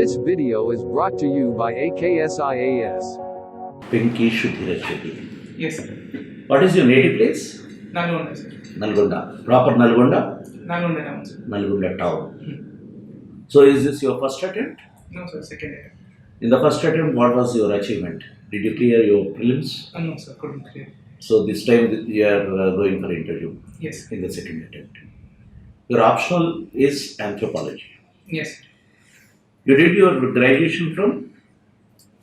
This video is brought to you by AKS IAS. Penkeesu Dheeraj Reddy. Yes, sir. What is your native place? Nalgonda, sir. Nalgonda. Proper Nalgonda? Nalgonda town, sir. Nalgonda town. So is this your first attempt? No, sir, second year. In the first attempt, what was your achievement? Did you clear your prelims? No, sir, couldn't clear. So this time you are going for interview Yes. in the second attempt. Your optional is anthropology. Yes. You did your graduation from?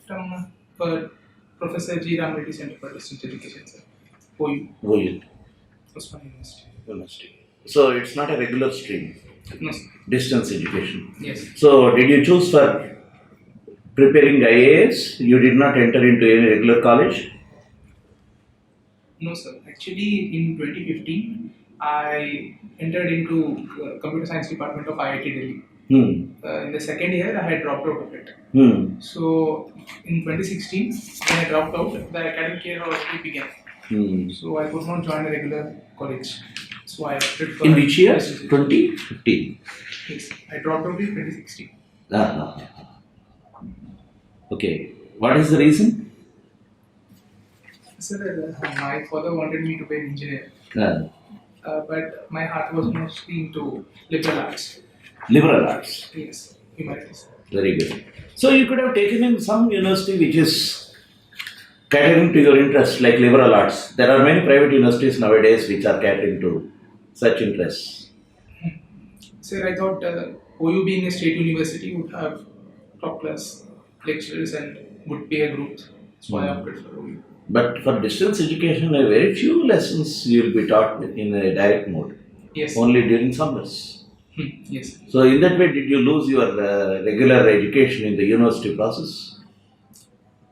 From Professor G. Ram Reddy Center for Distance Education, sir. OU. OU. Osman University. University. So it's not a regular stream. No, sir. Distance education. Yes. So did you choose for preparing IAS? You did not enter into any regular college? No, sir. Actually, in 2015, I entered into Computer Science Department of IIT Delhi. In the second year, I had dropped out of it. So, in 2016, when I dropped out, the academic year already began. So, I could not join a regular college. So, I opted for... In which year? 2015? Yes, I dropped out in 2016. Okay. What is the reason? Sir, my father wanted me to be an engineer. But my heart was mostly into liberal arts. Liberal arts. Yes, humanities. Very good. So you could have taken in some university which is catering to your interest, like liberal arts. There are many private universities nowadays which are catering to such interests. Sir, I thought OU being a state university would have top class lecturers and would pay a growth. So I opted for OU. But for distance education, a very few lessons you will be taught in a direct mode. Yes. Only during summers. Yes. So in that way, did you lose your regular education in the university process?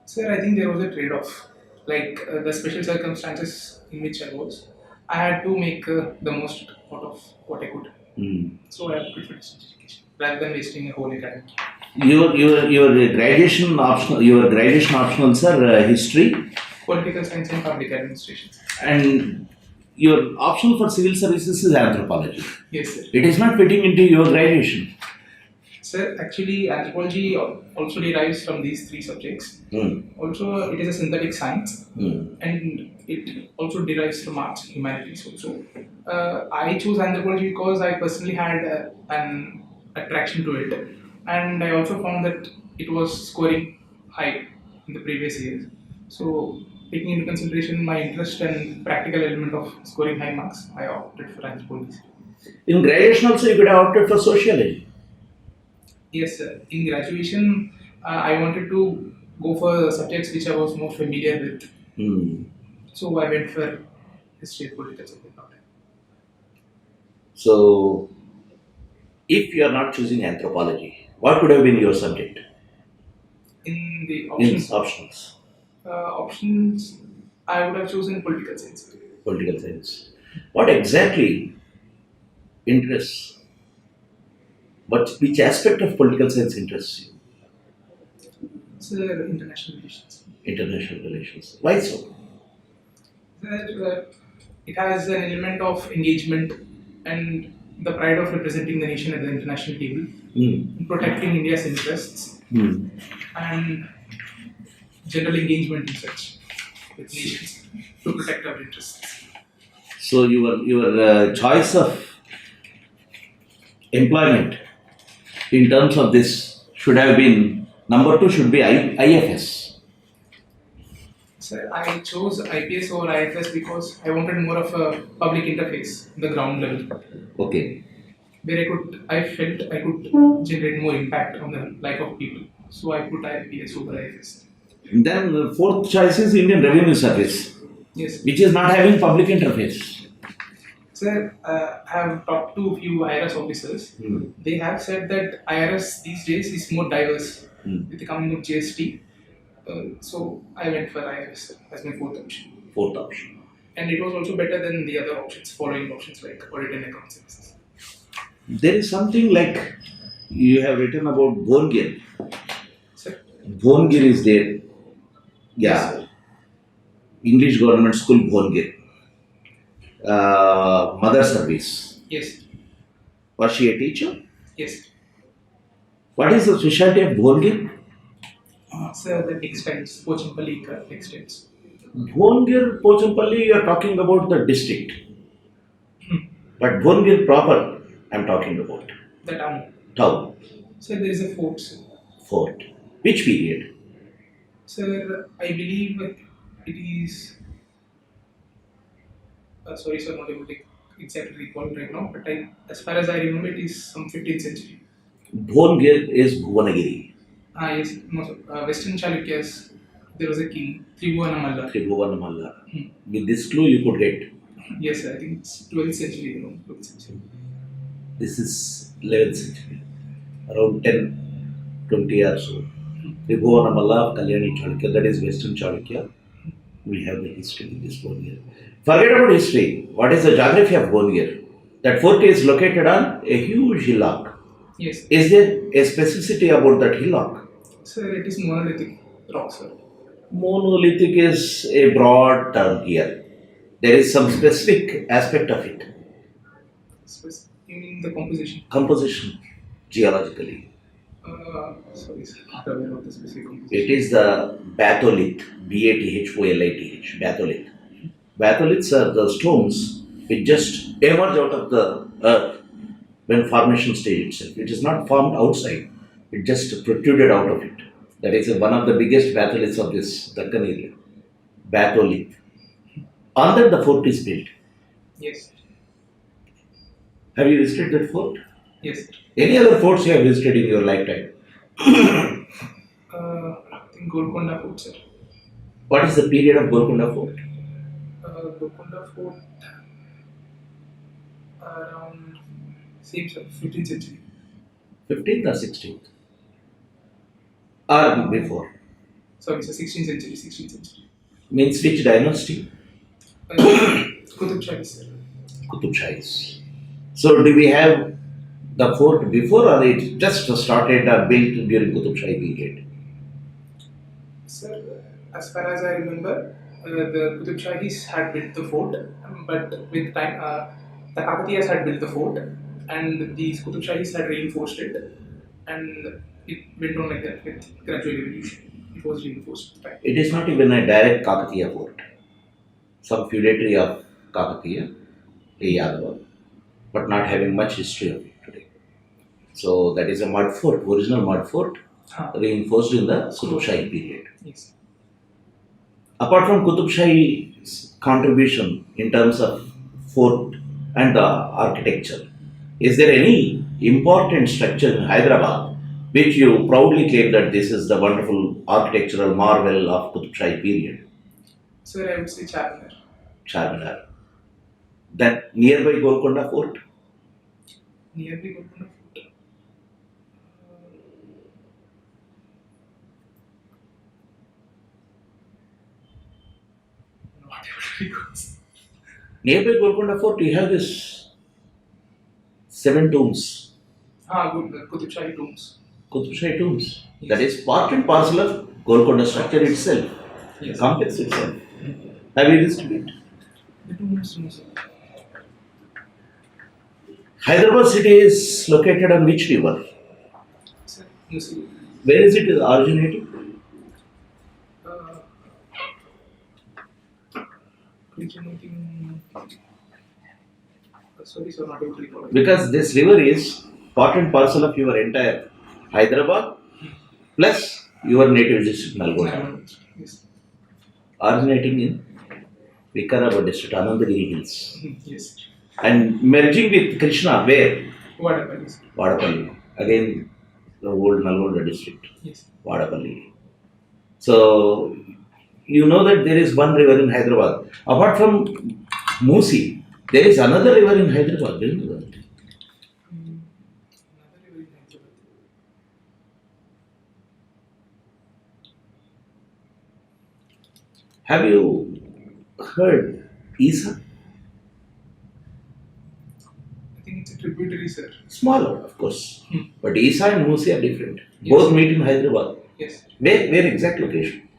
Sir, I think there was a trade-off. Like the special circumstances in which I was, I had to make the most out of what I could. So I opted for distance education rather than wasting a whole academic year. Your graduation optionals are history, Political science and public administration. and your option for civil services is anthropology. Yes, sir. It is not fitting into your graduation. Sir, actually, anthropology also derives from these three subjects. Also, it is a synthetic science, and it also derives from arts, humanities also. I chose anthropology because I personally had an attraction to it, and I also found that it was scoring high in the previous years. So, taking into consideration my interest and practical element of scoring high marks, I opted for anthropology. In graduation also, you could have opted for sociology. Yes, sir. In graduation, I wanted to go for subjects which I was more familiar with. So I went for history and political science. So, if you are not choosing anthropology, what could have been your subject? In the In options, options. I would have chosen political science. Political science. What exactly interests? Which aspect of political science interests you? Sir, international relations. International relations. Why so? Sir, it has an element of engagement and the pride of representing the nation at the international table, protecting India's interests, and general engagement in such with nations to protect our interests. So your choice of employment in terms of this should have been number 2 should be IFS. Sir, I chose IPS over IFS because I wanted more of a public interface, the ground level. Okay. Where I felt I could generate more impact on the life of people. So I put IPS over IFS. And then the 4th choice is Indian Revenue Service, Yes. which is not having public interface. Sir, I have talked to a few IRS officers. They have said that IRS these days is more diverse with the coming of GST. So I went for IRS as my 4th option. 4th option. And it was also better than the other options, following options like audit and account services. There is something like you have written about Bhongir. Sir? Bhongir is there. Yeah. Yes, English Government School Bhongir. Mother service. yes. Was she a teacher? Yes. What is the specialty of Bhongir? Sir, the textiles, Pochampalli textiles. Bhongir, Pochampalli, you are talking about the district. But Bhongir proper, I am talking about. The town. Town. Sir, there is a fort, sir. Fort. Which period? Sir, I believe it is. Sorry, sir, not able to exactly recall right now, but as far as I remember, it is some 15th century. Bhongir is Bhuvanagiri. Yes, no, sir. Western Chalukyas, there was a king, Tribhuwana Malla. Tribhuwana Malla. With this clue, you could get. Yes, sir, I think it's 12th century, 12th century. This is 11th century. Around 10, 20 or so. Tribhuwana Malla of Kalyani Chalukya, that is Western Chalukya. We have the history in this Bhongir. Forget about history. What is the geography of Bhongir? That fort is located on a huge hillock. Yes. Is there a specificity about that hillock? Sir, it is monolithic rock, sir. Monolithic is a broad term here. There is some specific aspect of it. You mean the composition? Composition, geologically. Sorry, sir, not aware of the specific composition. It is the batholith, batholith. Batholith. Batholiths are the stones which just emerge out of the earth when formation stage itself. It is not formed outside, it just protruded out of it. That is one of the biggest batholiths of this Deccan area. Batholith. On that the fort is built. Yes. Have you visited that fort? Yes, sir. Any other forts you have visited in your lifetime? I think Golconda Fort, sir. What is the period of Golconda Fort? Golconda Fort around same, sir, 15th century. 15th or 16th? Or before? Sorry, sir, 16th century, 16th century. Means which dynasty? Qutub Shahis, sir. Qutub Shahis. So do we have the fort before or it just started or built during Qutub Shahi period? Sir, as far as I remember, the Qutub Shahis had built the fort, but with time, the Kakatiyas had built the fort, and these Qutub Shahis had reinforced it, and it went on like that with gradual evolution. It was reinforced with time. It is not even a direct Kakatiya fort. Some feudatory of Kakatiya, a Yadava, but not having much history of it today. So that is a mud fort, original mud fort, reinforced in the Qutub Shahi period. Yes. Apart from Qutub Shahi's contribution in terms of fort and the architecture, is there any important structure in Hyderabad which you proudly claim that this is the wonderful architectural marvel of Qutub Shahi period? Sir, I would say Charminar. Charminar. That nearby Golconda Fort? Nearby Golconda Fort. Not able to recall. Nearby Golconda Fort, you have this 7 tombs. Good. Qutub Shahi tombs. Qutub Shahi tombs. Yes. That is part and parcel of Golconda structure itself, Yes. complex itself. Have you visited it? The tombs, no, sir. Hyderabad city is located on which river? Sir, no, sir. Where is it originating? Originating. Sorry, sir, not able to recall. Because this river is part and parcel of your entire Hyderabad plus your native district Nalgonda. Yes. Originating in Vikarabad district, Anandagiri Hills. Yes. And merging with Krishna, where? Vadapalli, sir. Vadapalli. Again, the old Nalgonda district. Yes. Vadapalli. So, you know that there is one river in Hyderabad. Apart from Musi, there is another river in Hyderabad. Do you know that? Another river in Hyderabad. Have you heard Isa? I think it's a tributary, sir. Smaller, of course. But Isa and Musi are different. Yes. Both meet in Hyderabad. Yes. Where exact location?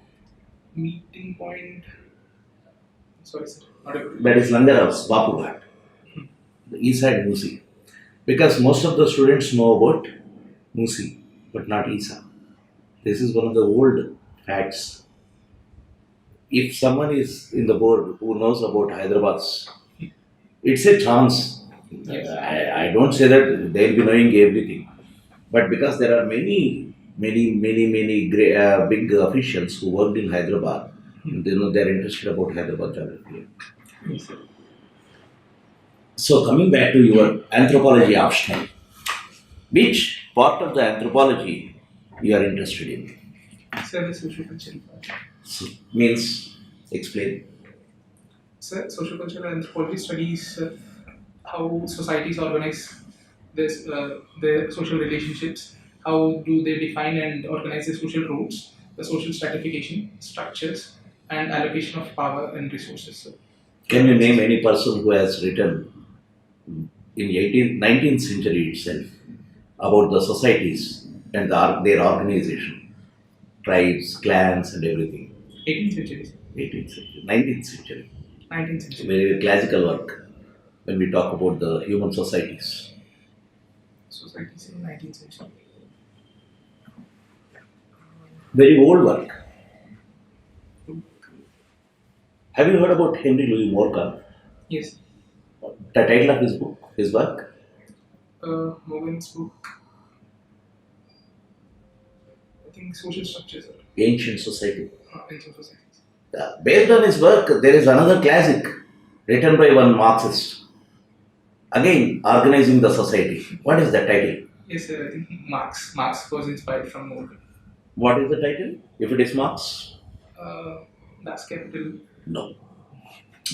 Meeting point. Sorry, sir. Not able to. That is Langarav's Bapughat. The Isa and Musi. Because most of the students know about Musi. but not ESA. This is one of the old facts. If someone is in the board who knows about Hyderabad's, it's a chance. Yes. I don't say that they'll be knowing everything, but because there are many big officials who worked in Hyderabad, they know they're interested about Hyderabad geography. Yes, sir. So coming back to your anthropology optional, which part of the anthropology you are interested in? Sir, the social cultural part. So, means explain. Sir, social cultural anthropology studies how societies organize their social relationships, how do they define and organize their social roles, the social stratification, structures, and allocation of power and resources. Sir. Can you name any person who has written in 19th century itself about the societies and their organization, tribes, clans, and everything? 18th century. Sir. 18th century, 19th century. 19th century. Very classical work when we talk about the human societies. Societies in 19th century. Very old work. Have you heard about Henry Louis Morgan? Yes. The title of his book, his work? Morgan's book. I think social structures are Ancient Society. ancient societies. Based on his work, there is another classic written by one Marxist. Again, organizing the society. What is the title? Yes, sir. I think Marx. Marx was inspired from Morgan. What is the title? If it is Marx? Das Capital. No.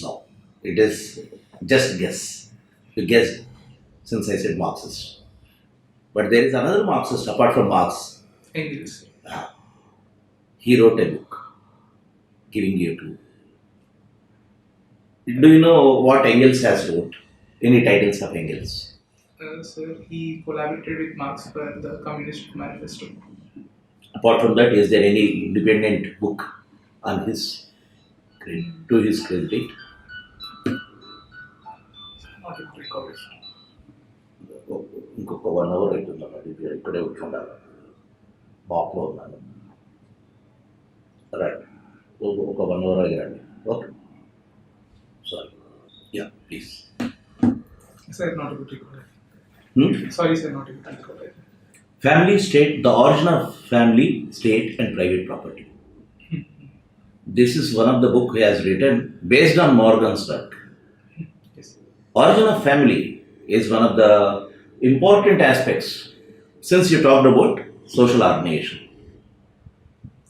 No. It is just guess. You guessed since I said Marxist. But there is another Marxist apart from Marx. Engels. He wrote a book giving you a clue. Do you know what Engels has wrote? Any titles of Engels? Sir, he collaborated with Marx for the Communist Manifesto. Apart from that, is there any independent book on his to his credit? Not able to recall it. ఇంకొక 1 hour అవుతుందన్నమాట ఇది ఇక్కడే కూర్చుండాలి బాక్లో ఉన్నాను right ఒక 1 hour అయ్యారండి okay sorry yeah please Sir, not able to recall it. Sorry, sir, not able to recall it. Family state, the origin of family, state and private property. This is one of the book he has written based on Morgan's work. Yes. Origin of family is one of the important aspects since you talked about social organization.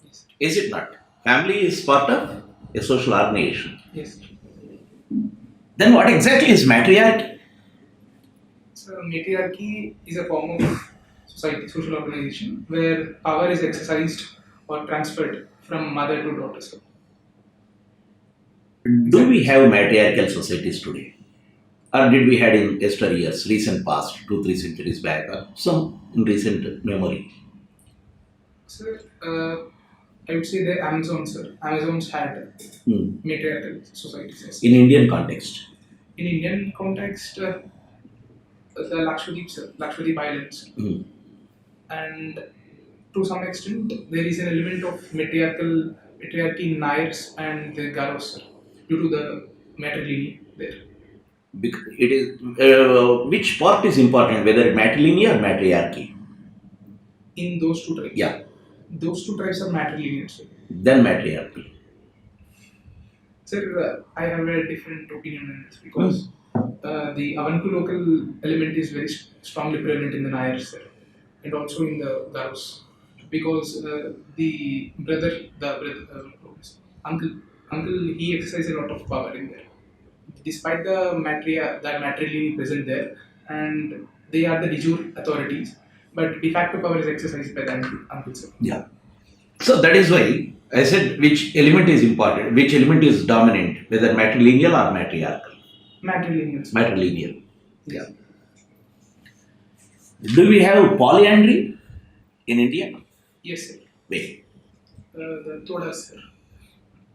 Yes. Is it not? Family is part of a social organization. Yes. Then what exactly is matriarchy? So, matriarchy is a form of society, social organization, where power is exercised or transferred from mother to daughter. Sir. Do we have matriarchal societies today? Or did we had in years, recent past, 2-3 centuries back, or some in recent memory? Sir, I would say the Amazons, sir. Amazons had matriarchal societies. Yes. In Indian context? In Indian context, the Lakshadweep, sir, Lakshadweep Islands. And to some extent, there is an element of matriarchy in Nairs and the Garos, sir, due to the matrilineal there. It is which part is important, whether matrilineal or matriarchy? In those two tribes. Yeah. Those two tribes are matrilineal, sir. Then matriarchy. Sir, I have a different opinion on this because the Avanku local element is very strongly prevalent in the Nayars, sir, and also in the Garos, because the uncle, he exercises a lot of power in there, despite the matrilineal present there, and they are the de jure authorities, but de facto power is exercised by the uncle, sir. Yeah. So that is why I said which element is important, which element is dominant, whether matrilineal or matriarchal. Matrilineal. Sir. Matrilineal. Yeah. Do we have polyandry in India? Yes, sir. Wait. The Todas, sir.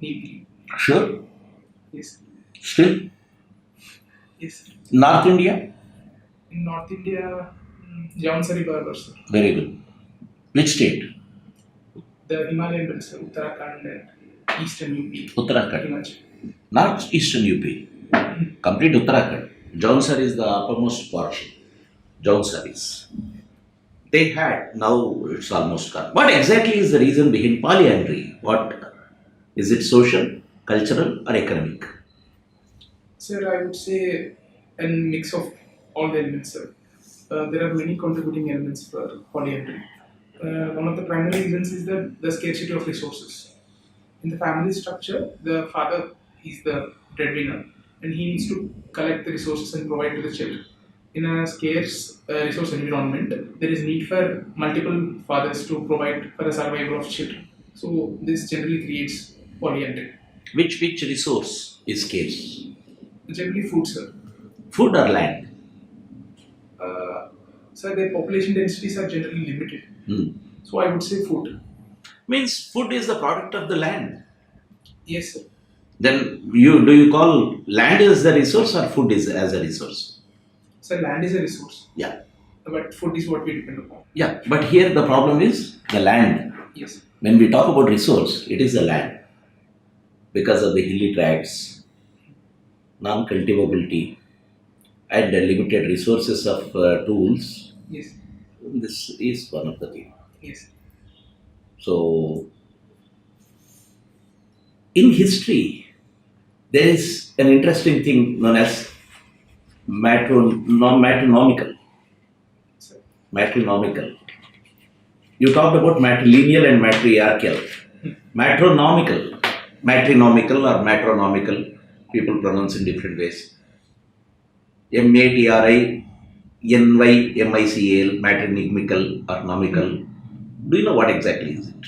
Neatly. Sure. Yes. Still? Yes, sir. North India? In North India, Javansari Barber, sir. Very good. Which state? The Himalayan belts, sir, Uttarakhand and Eastern UP. Uttarakhand. Himachal. Not Eastern UP. Complete Uttarakhand. Jaunsar is the uppermost portion. Jaunsar is. They had, now it's almost gone. What exactly is the reason behind polyandry? What is it, social, cultural, or economic? Sir, I would say a mix of all the elements, sir. There are many contributing elements for polyandry. One of the primary reasons is the scarcity of resources. In the family structure, the father is the breadwinner and he needs to collect the resources and provide to the children. In a scarce resource environment, there is need for multiple fathers to provide for the survival of children. So this generally creates polyandry. Which resource is scarce? Generally food, sir. Food or land? So their population densities are generally limited. So I would say food. Means food is the product of the land. Yes, sir. Then do you call land as the resource or food is as a resource? So land is a resource. Yeah. But food is what we depend upon. Yeah. But here the problem is the land. Yes. When we talk about resource, it is the land. Because of the hilly tracts, non-cultivability, and the limited resources of tools. Yes. This is one of the things. Yes. So, in history, there is an interesting thing known as matronymical. Sir. Matronymical. You talked about matrilineal and matriarchal. Matronymical or matronomical, people pronounce in different ways. MATRINYMICAL, matronymical or nomical. Do you know what exactly is it?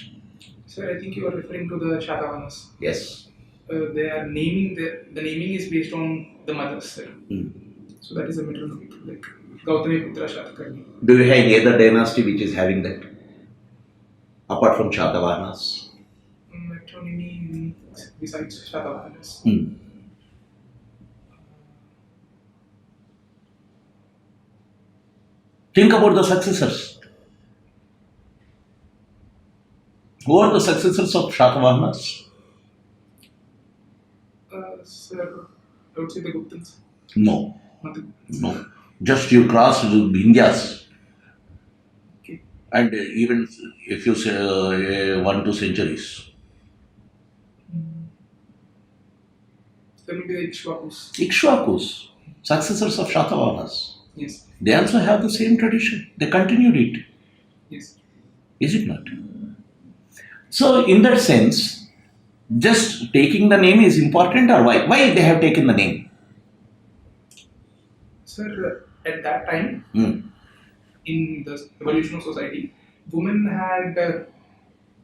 Sir, I think you are referring to the Shatavahanas. Yes. They are naming the naming is based on the mothers, sir. So that is a metronymic, like Gautami Putra Shatakani. Do you have any other dynasty which is having that? Apart from Shatavahanas? Metronymy besides Shatavahanas. Think about the successors. Who are the successors of Shatavahanas? Sir, I would say the Guptans. No. Nothing. No. Just you cross the Indias. Okay. And even if you say 1-2 centuries. There will be the Ikshvakus. Ikshvakus, successors of Shatavahanas. Yes. They also have the same tradition. They continued it. Yes. Is it not? So, in that sense, just taking the name is important, or why? Why they have taken the name? Sir, at that time, in the evolution of society, women had a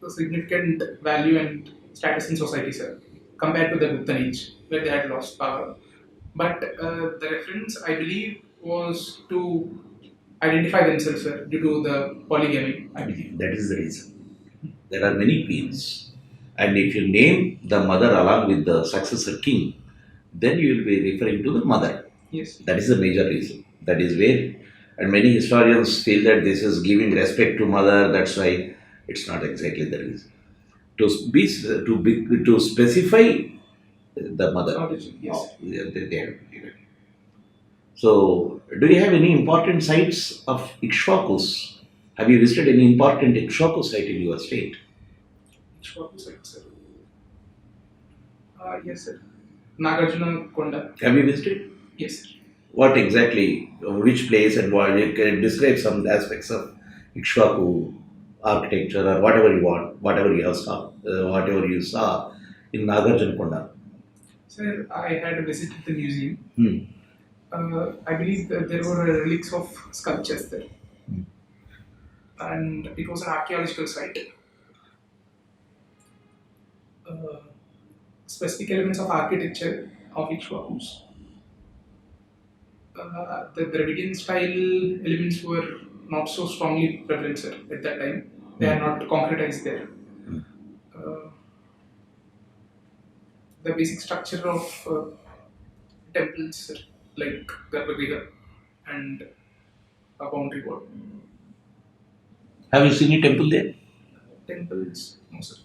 significant value and status in society, sir, compared to the Guptan age, where they had lost power. But the reference, I believe, was to identify themselves, sir, due to the polygamy, I believe. That is the reason. There are many queens. And if you name the mother along with the successor king, then you will be referring to the mother. Yes. That is the major reason. That is where, and many historians feel that this is giving respect to mother, that's why it's not exactly the reason. To specify the mother. Yes. They have given it. So, do you have any important sites of Ikshvakus? Have you visited any important Ikshvaku site in your state? Ikshvaku site, sir. Yes, sir. Nagarjuna Konda. Have you visited? Yes, sir. What exactly, which place, and what you can describe some aspects of Ikshvaku architecture or whatever you want, whatever you saw in Nagarjuna Konda? Sir, I had visited the museum. I believe that there were relics of sculptures there. And it was an archaeological site. Specific elements of architecture of Ikshvakus. The Dravidian style elements were not so strongly prevalent, sir, at that time. They are not concretized there. The basic structure of temples, sir, like Garbhagriha and a boundary wall. Have you seen a temple there? Temples, no sir.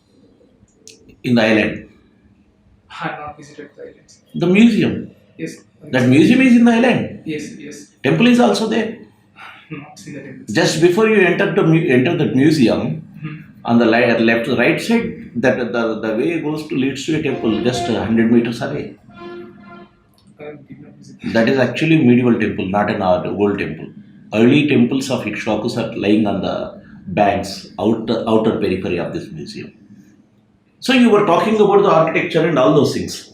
In the island? I have not visited the islands. The museum. Yes. That museum is in the island. Yes, yes. Temple is also there. Not seen the temples. Just before you enter the museum, on the left right side, that the way goes to leads to a temple just 100 meters away. I did not visit. That is actually medieval temple, not an old temple. Early temples of Ikshvakus are lying on the banks, outer periphery of this museum. So you were talking about the architecture and all those things.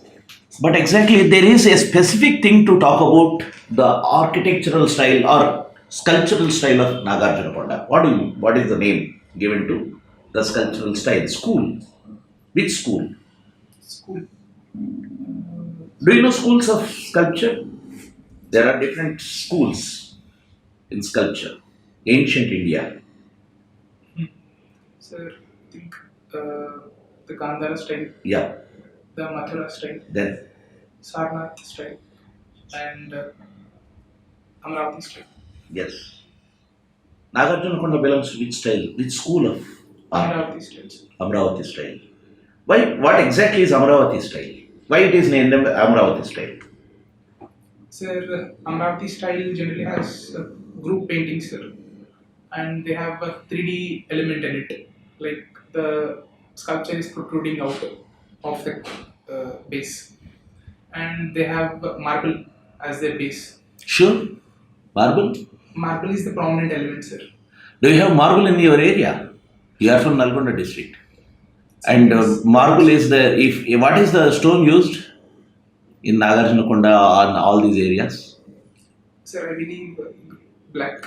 But exactly, there is a specific thing to talk about the architectural style or sculptural style of Nagarjunakonda. What is the name given to the sculptural style? School. Which school? School. Do you know schools of sculpture? There are different schools in sculpture. Ancient India. Sir, I think the Gandhara style, Yeah. the Mathura style, Then Sarnath style, and Amravati style. yes. Nagarjunakonda belongs to which style? Which school of art? Amravati styles. Amravati style. Why? What exactly is Amravati style? Why it is named Amravati style? Sir, Amravati style generally has group paintings, sir, and they have a 3D element in it. Like the sculpture is protruding out of the base, and they have marble as their base. Sure. Marble? Marble is the prominent element, sir. Do you have marble in your area? You are from Nalgonda district. And marble is what is the stone used in Nagarjunakonda on all these areas? Sir, I believe black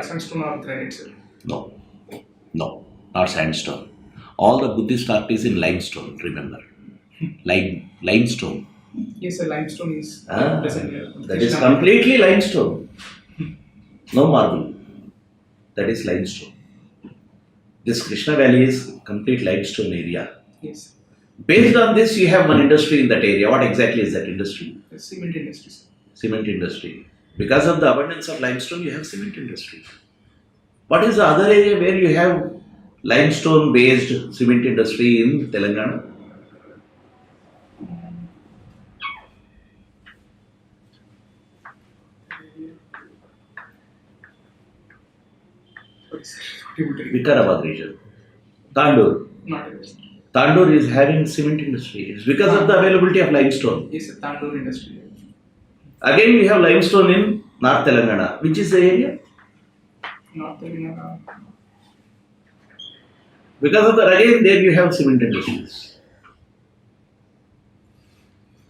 sandstone or granite, sir. No, not sandstone. All the Buddhist art is in limestone, remember. Limestone. Yes, sir, limestone is present here. That is completely limestone. No marble. That is limestone. This Krishna Valley is complete limestone area. Yes. Based on this, you have one industry in that area. What exactly is that industry? The cement industry, sir. Cement industry. Because of the abundance of limestone, you have cement industry. What is the other area where you have limestone-based cement industry in Telangana? Vikarabad region. Tandur. Not a sir. Tandur is having cement industry. It's because of the availability of limestone. Yes, sir, Tandoor industry. Again, we have limestone in North Telangana. Which is the area? Not Telangana. Because of that, again, there you have cement industries.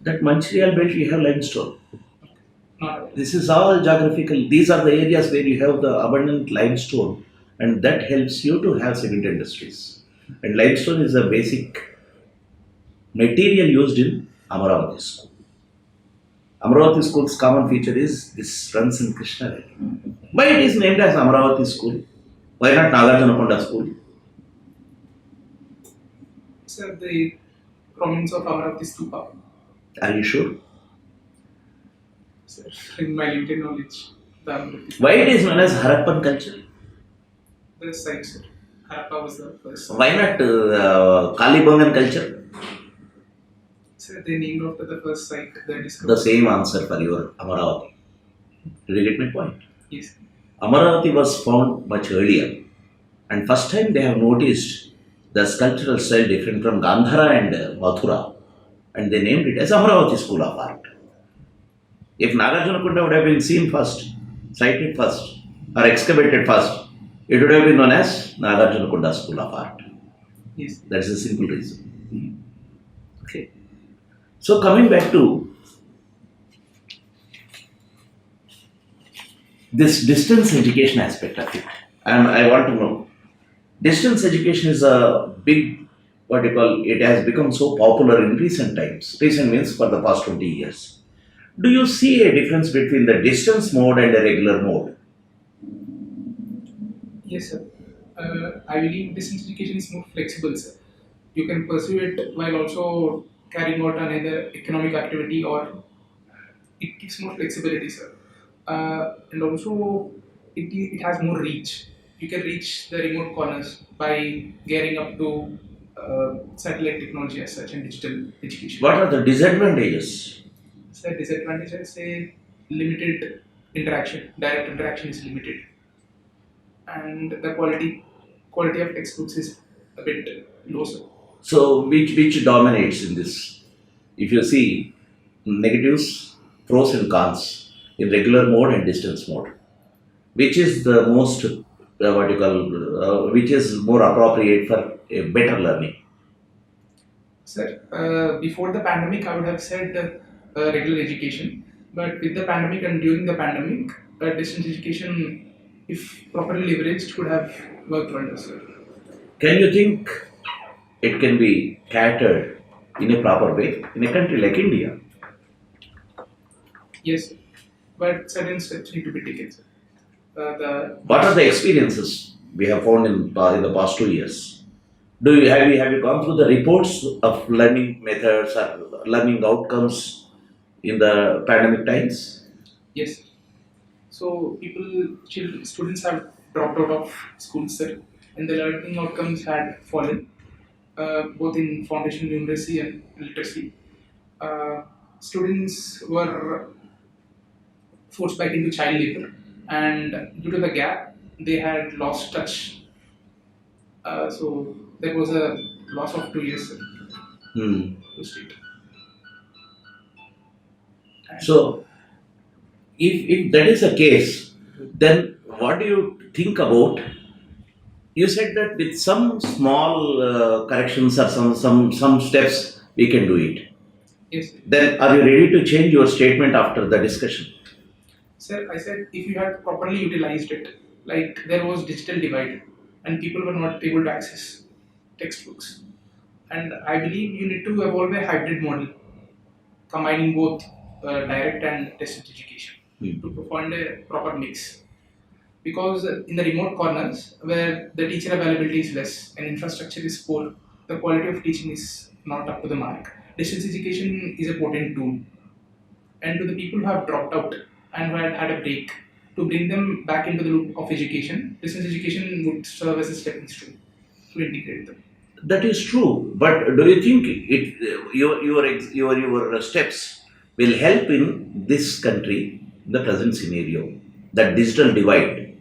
That Mancherial belt, you have limestone. Not This is all geographical. These are the areas where you have the abundant limestone, and that helps you to have cement industries. And limestone is a basic material used in Amaravati school. Amaravati school's common feature is this runs in Krishna Valley. Why it is named as Amaravati school? Why not Nagarjunakonda school? Sir, the prominence of Amravati Stupa. Are you sure? Sir, in my limited knowledge, the Amravati Why it is known as Harappan culture? the site, sir. Harappa was the first. Why not Kalibangan culture? Sir, they named after the first site they The discovered. same answer for your Amaravati. Did you get my point? Yes. Amaravati was found much earlier, and first time they have noticed the sculptural style different from Gandhara and Mathura, and they named it as Amaravati School of Art. If Nagarjunakonda would have been seen first, sighted first, or excavated first, it would have been known as Nagarjunakonda School of Art. Yes. That's a simple reason. Okay. So coming back to this distance education aspect of it, and I want to know, distance education is a big, what you call, it has become so popular in recent times. Recent means for the past 20 years. Do you see a difference between the distance mode and the regular mode? Yes, sir. I believe distance education is more flexible, sir. You can pursue it while also carrying out another economic activity, or it gives more flexibility, sir. And also, it has more reach you can reach the remote corners by gearing up to satellite technology as such and digital education. What are the disadvantages? So disadvantages say limited interaction, direct interaction is limited, and the quality of textbooks is a bit low. Sir. So, which dominates in this? If you see negatives, pros and cons in regular mode and distance mode, which is the most what you call which is more appropriate for a better learning? Sir, before the pandemic, I would have said regular education, but with the pandemic and during the pandemic, distance education, if properly leveraged, could have worked wonders. Sir. Can you think it can be catered in a proper way in a country like India? Yes, sir. But certain steps need to be taken. Sir. What are the experiences we have found in the past 2 years? Have you gone through the reports of learning methods or learning outcomes in the pandemic times? Yes, sir. So students have dropped out of schools, sir, and the learning outcomes had fallen, both in foundation numeracy and literacy. Students were forced back into child labor, and due to the gap, they had lost touch. So there was a loss of 2 years sir, to state. And So, if that is the case, then what do you think about? You said that with some small corrections or some steps we can do it. yes, sir. Then are you ready to change your statement after the discussion? Sir, I said if you had properly utilized it, like there was digital divide and people were not able to access textbooks. And I believe you need to evolve a hybrid model, combining both direct and distance education to find a proper mix. Because in the remote corners where the teacher availability is less and infrastructure is poor, the quality of teaching is not up to the mark. Distance education is a potent tool, and to the people who have dropped out and who had had a break, to bring them back into the loop of education, distance education would serve as a stepping stone to integrate them. That is true, but do you think your steps will help in this country, in the present scenario, that digital divide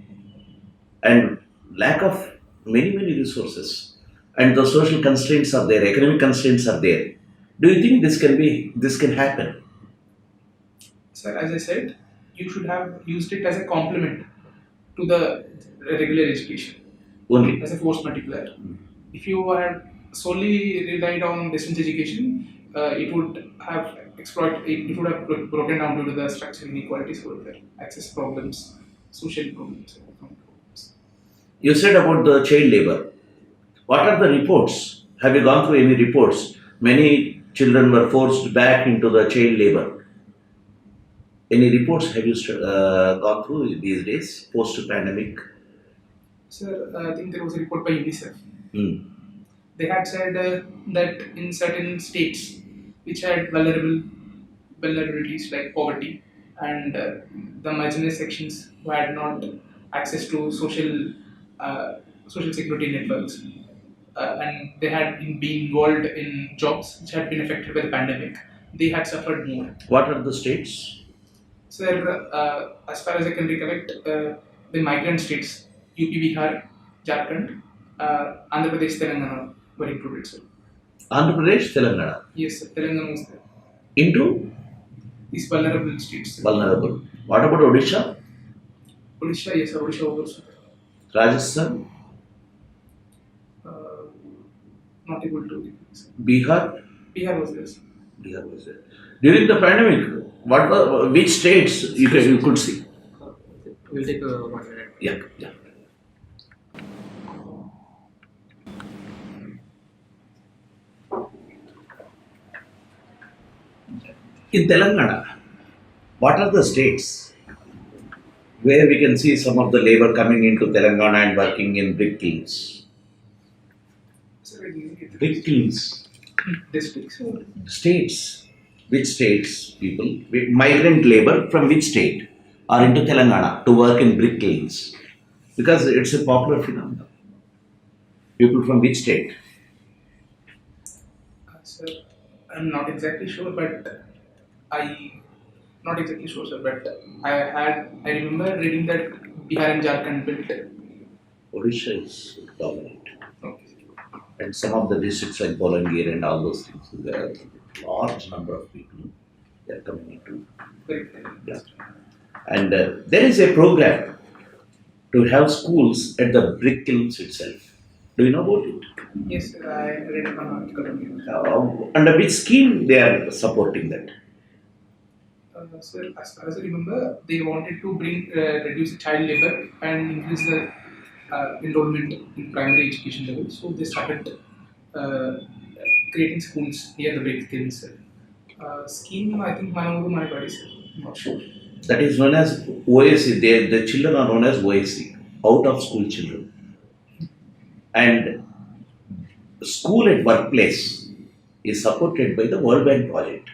and lack of many resources, and the social constraints are there, economic constraints are there. Do you think this can happen? Sir, as I said, you should have used it as a complement to the regular education, Only. as a force multiplier. If you had solely relied on distance education, it would have it would have broken down due to the structural inequalities over there, access problems, social problems, economic problems. You said about the child labor. What are the reports? Have you gone through any reports? Many children were forced back into the child labor. Any reports have you gone through these days, post-pandemic? Sir, I think there was a report by UNICEF. Hmm. They had said that in certain states which had vulnerabilities like poverty and the marginalized sections who had not access to social security networks, and they had been involved in jobs which had been affected by the pandemic, they had suffered more. What are the states? Sir, as far as I can recollect, the migrant states, UP, Bihar, Jharkhand, Andhra Pradesh, Telangana were included, sir. Andhra Pradesh, Telangana. Yes, sir, Telangana was there. Into These vulnerable states, sir. vulnerable. What about Odisha, Odisha, yes, sir, Odisha was also Rajasthan, there. Not able to recollect, sir. Bihar? Bihar was there, sir. Bihar was there. During the pandemic, which states you could see? We'll take 1 minute. Yeah. In Telangana, what are the states where we can see some of the labor coming into Telangana and working in brick kilns? Sir, I didn't get the Brick kilns. districts. States. Which states people? Migrant labor from which state are into Telangana to work in brick kilns? Because it's a popular phenomenon. People from which state? Sir, I'm not exactly sure, but I not exactly sure, sir. But I remember reading that Bihar and Jharkhand built. Odisha is dominant. Okay. And some of the districts like Bolangir and all those things, there are large number of people they are coming into. Correct. Yeah. And there is a program to have schools at the brick kilns itself. Do you know about it? Yes, sir, I read an article on it. Under which scheme they are supporting that? Sir, as far as I remember, they wanted to reduce child labor and increase the enrollment in primary education level. So they started uh, creating schools near the break kilns. Scheme, I think Manavuru Manipadi, sir. I'm not sure. That is known as OAC. The children are known as OAC, out of school children. And school at workplace is supported by the World Bank project.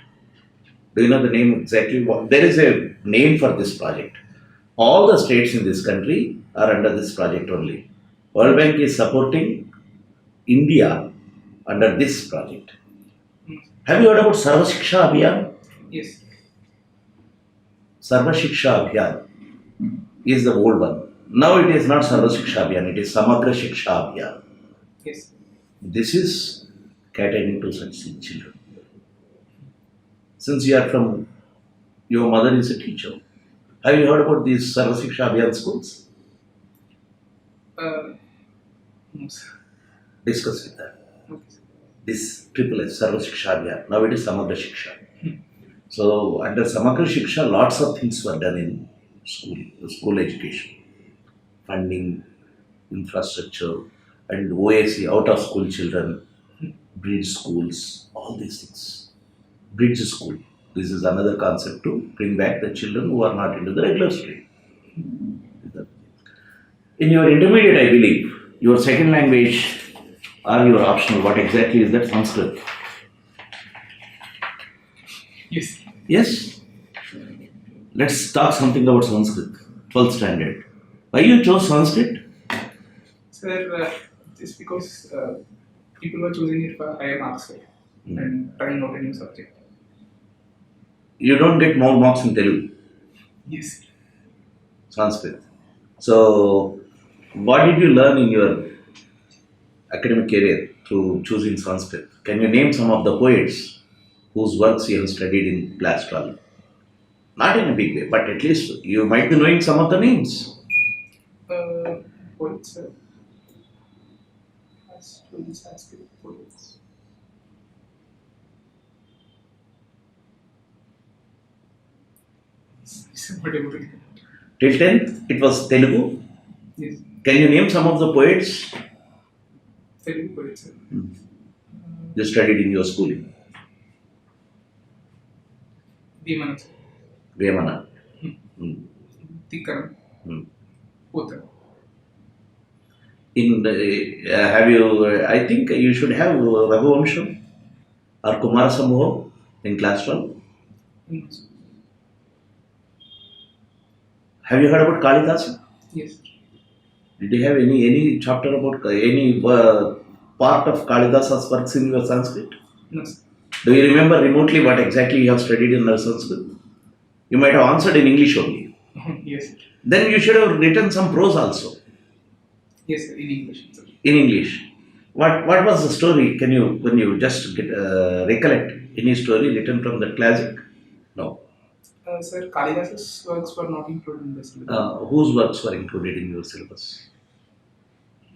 Do you know the name exactly? There is a name for this project. All the states in this country are under this project only. World Bank is supporting India under this project. Have you heard about Sarva Shiksha Abhiyan? Yes. Sarva Shiksha Abhiyan is the old one. Now it is not Sarva Shiksha Abhiyan, it is Samagra Shiksha Abhiyan. Yes. This is catering to such children. Since you are from, your mother is a teacher, have you heard about these Sarva Shiksha Abhiyan schools? No, sir. Discuss with them. Okay, sir. This triple S, Sarva Shiksha Abhiyan, now it is Samagra Shiksha. So under Samagra Shiksha, lots of things were done in school education. Funding, infrastructure, and OAC, out of school children, bridge schools, all these things. Bridge school. This is another concept to bring back the children who are not into the regular stream. In your intermediate, I believe, your second language or your optional, what exactly is that? Sanskrit. Yes. Yes. Let's talk something about Sanskrit. 12th standard. Why you chose Sanskrit? Sir, just because people were choosing it for higher marks, sir, and trying out a new subject. You don't get more marks in Telugu. Yes. Sanskrit. So, what did you learn in your academic career through choosing Sanskrit? Can you name some of the poets whose works you have studied in class 12? Not in a big way, but at least you might be knowing some of the names. Poets, sir. As to the Sanskrit poets. Till 10th, it was Telugu. Yes. Can you name some of the poets Telugu poets, sir. you studied in your schooling? Vemana, sir. Vemana. Tikaram. Uttaram. Have you, I think you should have Raghuvamsham or Kumara Sammoham in class 12. Have you heard about Kalidasa? Yes. Did you have any chapter about any part of Kalidasa's works in your Sanskrit? No, sir. Do you remember remotely what exactly you have studied in the Sanskrit? You might have answered in English only. Yes. Then you should have written some prose also. Yes, sir, in English, sir. In English. What was the story? Can you just recollect any story written from the classic? No. Sir, Kalidasa's works were not included in the syllabus. Whose works were included in your syllabus?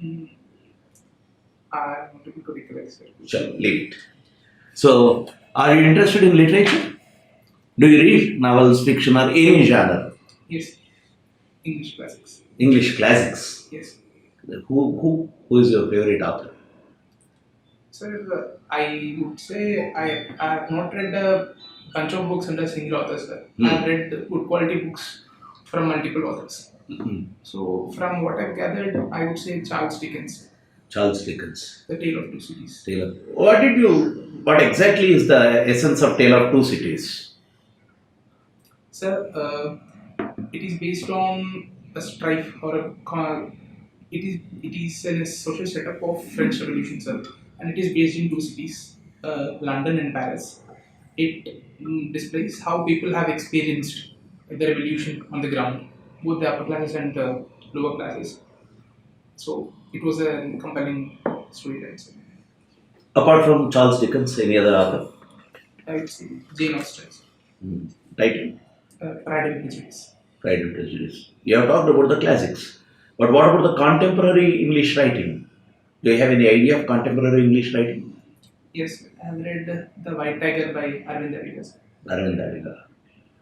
I'm not able to recollect, sir. Sure, leave it. So, are you interested in literature? Do you read novels, fiction, or any genre? Yes. English classics. English classics. Yes. Who is your favorite author? Sir, I would say I have not read a bunch of books under single authors, sir. I have read good quality books from multiple authors. So, from what I've gathered, I would say Charles Dickens. Charles Dickens. The Tale of Two Cities. What exactly is the essence of Tale of Two Cities? Sir, it is based on a strife or it is a social setup of French Revolution, sir, and it is based in two cities, London and Paris. It displays how people have experienced the revolution on the ground, both the upper classes and the lower classes. So it was a compelling storyline. Sir. Apart from Charles Dickens, any other author? I would say Jane Austen, sir. Title? Pride and Prejudice. Pride and Prejudice. You have talked about the classics. But what about the contemporary English writing? Do you have any idea of contemporary English writing? Yes, I have read The White Tiger by Arvind Adiga. Arvind Adiga.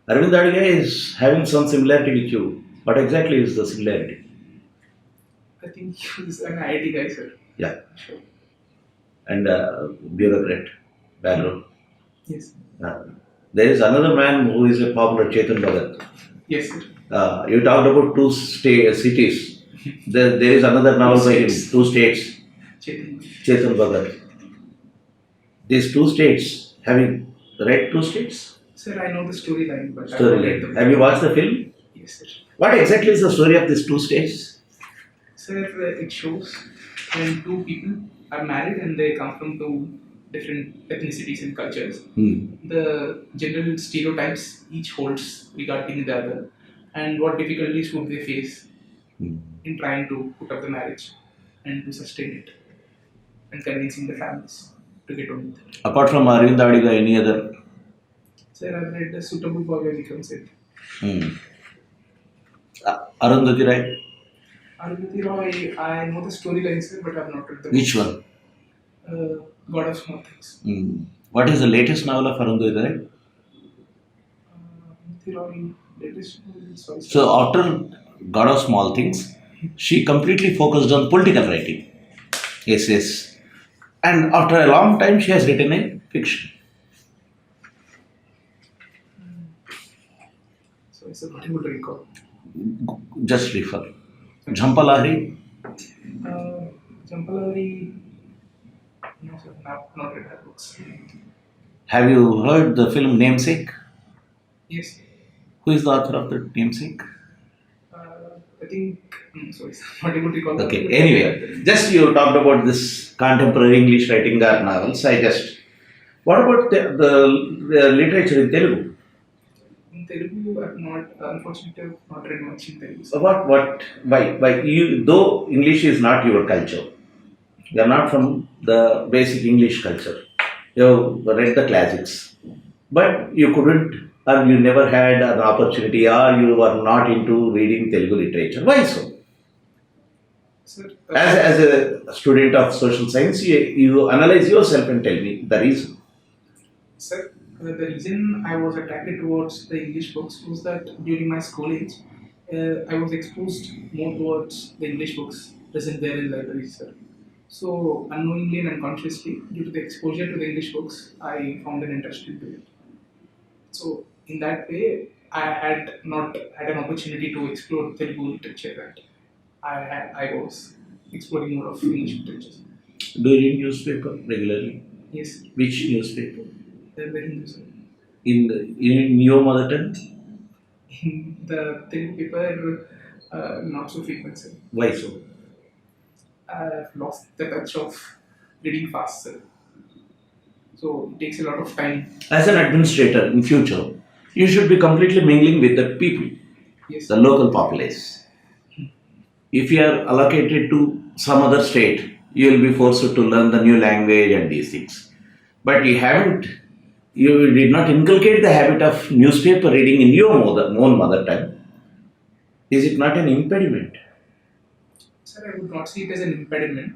Arvind Adiga is having some similarity with you. What exactly is the similarity? I think he was an IIT guy, sir. Yeah. Sure. And bureaucrat background. Yes. There is another man who is a popular, Chetan Bhagat. Yes, sir. You talked about two cities. There is another novel by him, two states. Chetan Bhagat. These two states, have you read two states? Sir, I know the storyline, but I haven't read the book. Have you watched the film? Yes, sir. What exactly is the story of these two states? Sir, it shows when two people are married and they come from two different ethnicities and cultures. The general stereotypes each holds regarding the other, and what difficulties would they face in trying to put up the marriage and to sustain it, and convincing the families to get on with it. Apart from Arvind Adiga, any other? Sir, I've read The Suitable Boy by Vikram Seth. Arundhati Roy? Arundhati Roy, I know the storyline, sir, but I've not read the Which book. one? God of Small Things. What is the latest novel of Arundhati Roy? Arundhati Roy, latest novel, sorry, sir. So after God of Small Things, she completely focused on political writing. Yes. And after a long time, she has written a fiction. So it's not able to recall. Just refer. Jhampalahari? Jampalari, no sir, not read her books. Have you heard the film Namesake? Yes. Who is the author of the Namesake? I think, sorry, sir, not able to recall. Okay, anyway, just you talked about this contemporary English writing or novels. What about the literature in Telugu? In Telugu, I've not, unfortunately, I've not read much in Telugu. So why? You, though English is not your culture, you are not from the basic English culture. You have read the classics, but you couldn't, or you never had an opportunity, or you were not into reading Telugu literature. Why so? Sir, As a student of social science, you analyze yourself and tell me the reason. Sir, the reason I was attracted towards the English books was that during my school age, I was exposed more towards the English books present there in libraries, sir. So, unknowingly and unconsciously, due to the exposure to the English books, I found an interest into it. So, in that way, I had not had an opportunity to explore Telugu literature, and I was exploring more of English literature. Do you read newspaper regularly? Yes, Which newspaper? the Hindu, sir. In your mother tongue? In the Telugu paper, not so frequent, sir. Why so? I've lost the touch of reading fast, sir. So it takes a lot of time. As an administrator in future, you should be completely mingling with the people, Yes. the local populace. If you are allocated to some other state, you will be forced to learn the new language and these things. But you did not inculcate the habit of newspaper reading in your own mother tongue. Is it not an impediment? Sir, I would not see it as an impediment.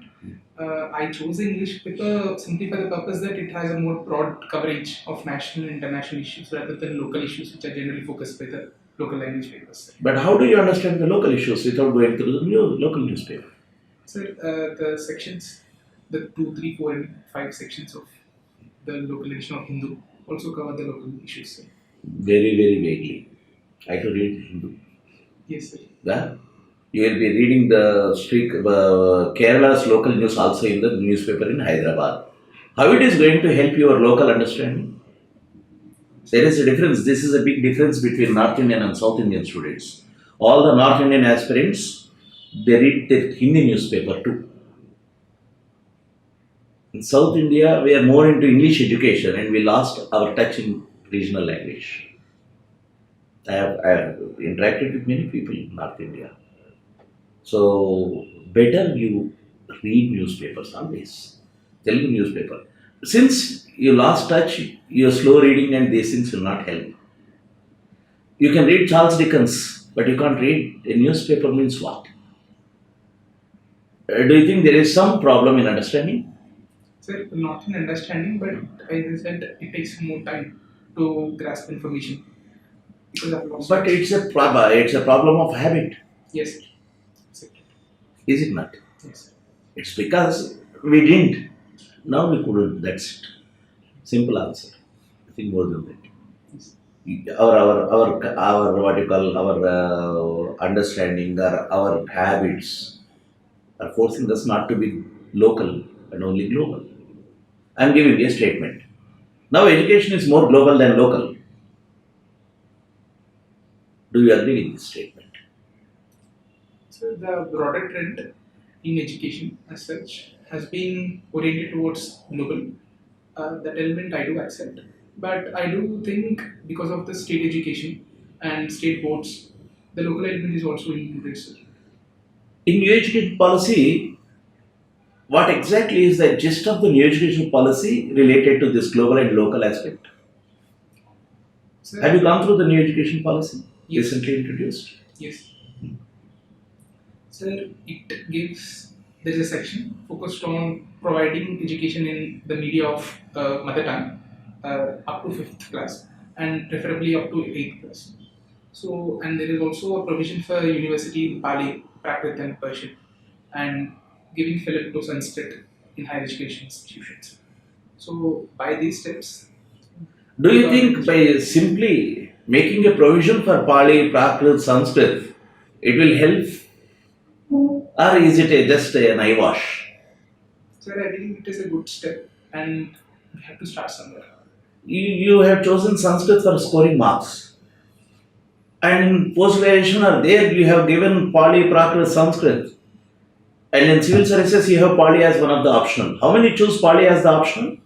I chose the English paper simply for the purpose that it has a more broad coverage of national and international issues rather than local issues, which are generally focused by the local language papers. But how do you understand the local issues without going through the local newspaper? Sir, the sections, the 2, 3, 4, and 5 sections of the local edition of Hindu also cover the local issues, sir. Very, very vaguely. I could read Hindu. Yes, sir. Yeah? You will be reading the Kerala's local news also in the newspaper in Hyderabad. How it is going to help your local understanding? There is a difference. This is a big difference between North Indian and South Indian students. all the North Indian aspirants, they read the Hindi newspaper too. In South India, we are more into English education and we lost our touch in regional language. I have interacted with many people in North India. So, better you read newspapers always. Telugu newspaper. Since you lost touch, your slow reading and these things will not help. You can read Charles Dickens, but you can't read a newspaper means what? Do you think there is some problem in understanding? Sir, not in understanding, but as I said, it takes more time to grasp information because I've lost. But it's a problem of habit, Yes, sir. is it not? Yes. It's because we didn't. Now we couldn't. That's it. Simple answer. Nothing more than that. Yes. Our what you call our understanding or our habits are forcing us not to be local and only global. I'm giving a statement. Now education is more global than local. Do you agree with this statement? So the broader trend in education as such has been oriented towards global. That element I do accept. But I do think because of the state education and state boards, the local element is also included, sir. In new education policy, what exactly is the gist of the new education policy related to this global and local aspect? Sir, Have you gone through the new education policy Yes. recently introduced? Yes. Sir, it gives, there is a section focused on providing education in the media of mother tongue up to 5th class and preferably up to 8th class. So, and there is also a provision for university in Pali, Prakrit and Persian and giving fillip to Sanskrit in higher education institutions. So, by these steps, Do you think by simply making a provision for Pali, Prakrit, Sanskrit, it will help? Or is it just an eyewash? sir, I believe it is a good step and we have to start somewhere. You have chosen Sanskrit for scoring marks. And in post-graduation or there you have given Pali, Prakrit, Sanskrit. And in civil services you have Pali as one of the optional. How many choose Pali as the optional?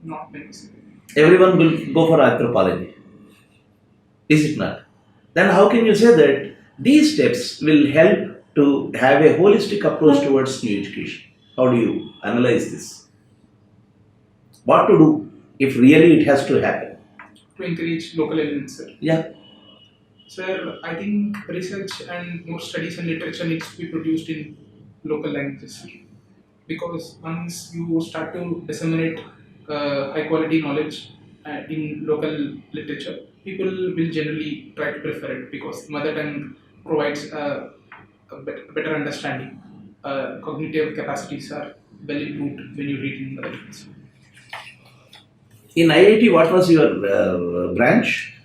Not many, sir. Everyone will go for anthropology. Is it not? Then how can you say that these steps will help to have a holistic approach towards new education? How do you analyze this? What to do if really it has to happen? To encourage local elements, sir. Yeah. Sir, I think research and more studies and literature needs to be produced in local languages because once you start to disseminate high quality knowledge in local literature, people will generally try to prefer it because mother tongue provides better understanding. Cognitive capacities are well improved when you read in mother tongue. In IIT, what was your branch?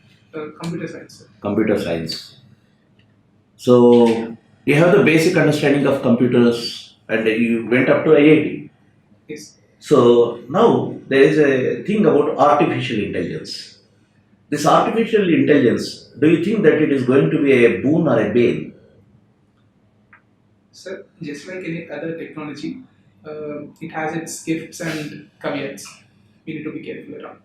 Computer science, sir. Computer science. So you have the basic understanding of computers and you went up to IIT. Yes. So now there is a thing about artificial intelligence. This artificial intelligence, do you think that it is going to be a boon or a bane? Sir, just like any other technology, it has its gifts and caveats. We need to be careful around.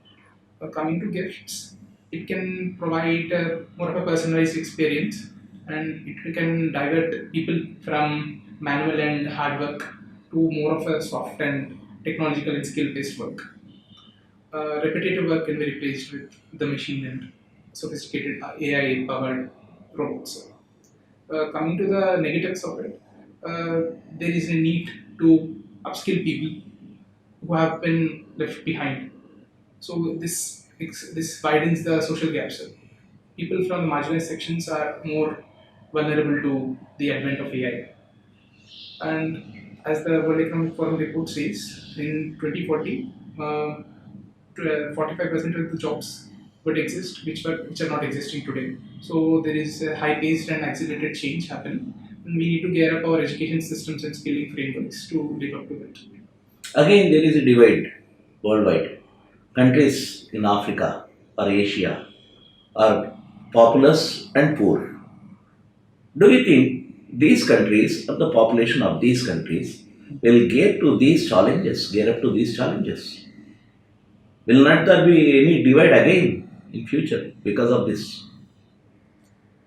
Coming to gifts, it can provide more of a personalized experience and it can divert people from manual and hard work to more of a soft and technological and skill based work. Repetitive work can be replaced with the machine and sophisticated AI powered robots. Coming to the negatives of it, there is a need to upskill people who have been left behind. So this widens the social gaps. People from the marginalized sections are more vulnerable to the advent of AI. And as the World Economic Forum report says, in 2040, 45% of the jobs would exist which are not existing today. So there is a high-paced and accelerated change happening, and we need to gear up our education systems and skilling frameworks to live up to it. Again, there is a divide worldwide. Countries in Africa or Asia are populous and poor. Do you think these countries, or the population of these countries, will gear up to these challenges? Will not there be any divide again in future because of this?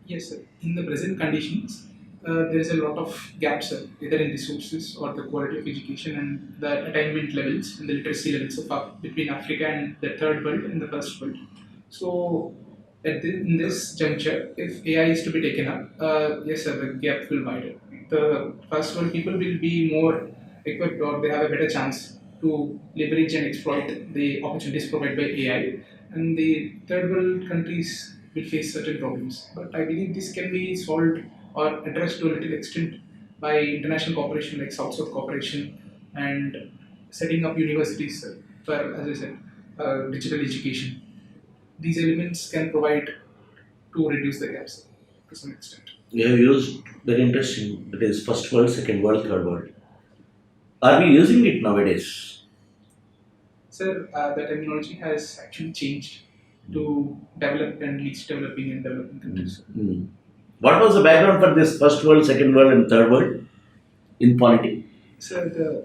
Yes, sir. In the present conditions, there is a lot of gaps, sir, either in resources or the quality of education and the attainment levels and the literacy levels between Africa and the third world and the first world. So, in this juncture, if AI is to be taken up, yes, sir, the gap will widen. The first world people will be more equipped, or they have a better chance to leverage and exploit the opportunities provided by AI, and the third world countries will face certain problems. But I believe this can be solved or addressed to a little extent by international cooperation like South-South cooperation and setting up universities for, as I said, digital education. These elements can provide to reduce the gaps to some extent. You have used very interesting, that is first world, second world, third world. Are we using it nowadays? Sir, the terminology has actually changed to developed and least developing and developing countries. Mm. What was the background for this first world, second world, and third world in polity? Sir,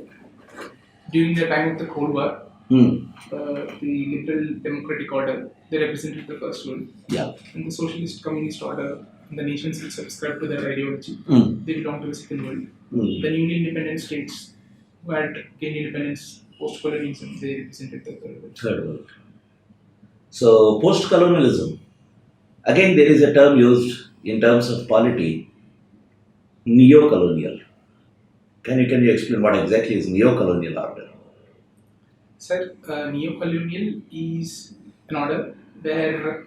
during the time of the Cold War, the liberal democratic order, they represented the first world. Yeah. And the socialist communist order, and the nations which subscribe to their ideology, they belong to the second world. The newly independent states who had gained independence post-colonialism, they represented the third world. Third world. So post-colonialism. Again, there is a term used in terms of polity, neo-colonial. Can you explain what exactly is neo-colonial order? Sir, neo-colonial is an order where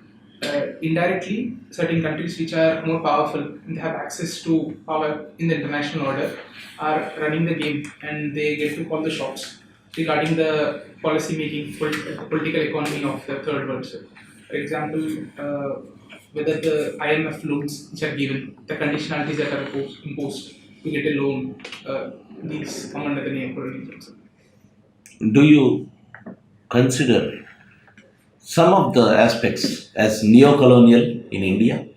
indirectly certain countries which are more powerful and have access to power in the international order are running the game, and they get to call the shots regarding the policy making, political economy of the third world. So, for example, whether the IMF loans which are given, the conditionalities that are imposed to get a loan, these come under the neo-colonialism. Do you consider some of the aspects as neo-colonial in India?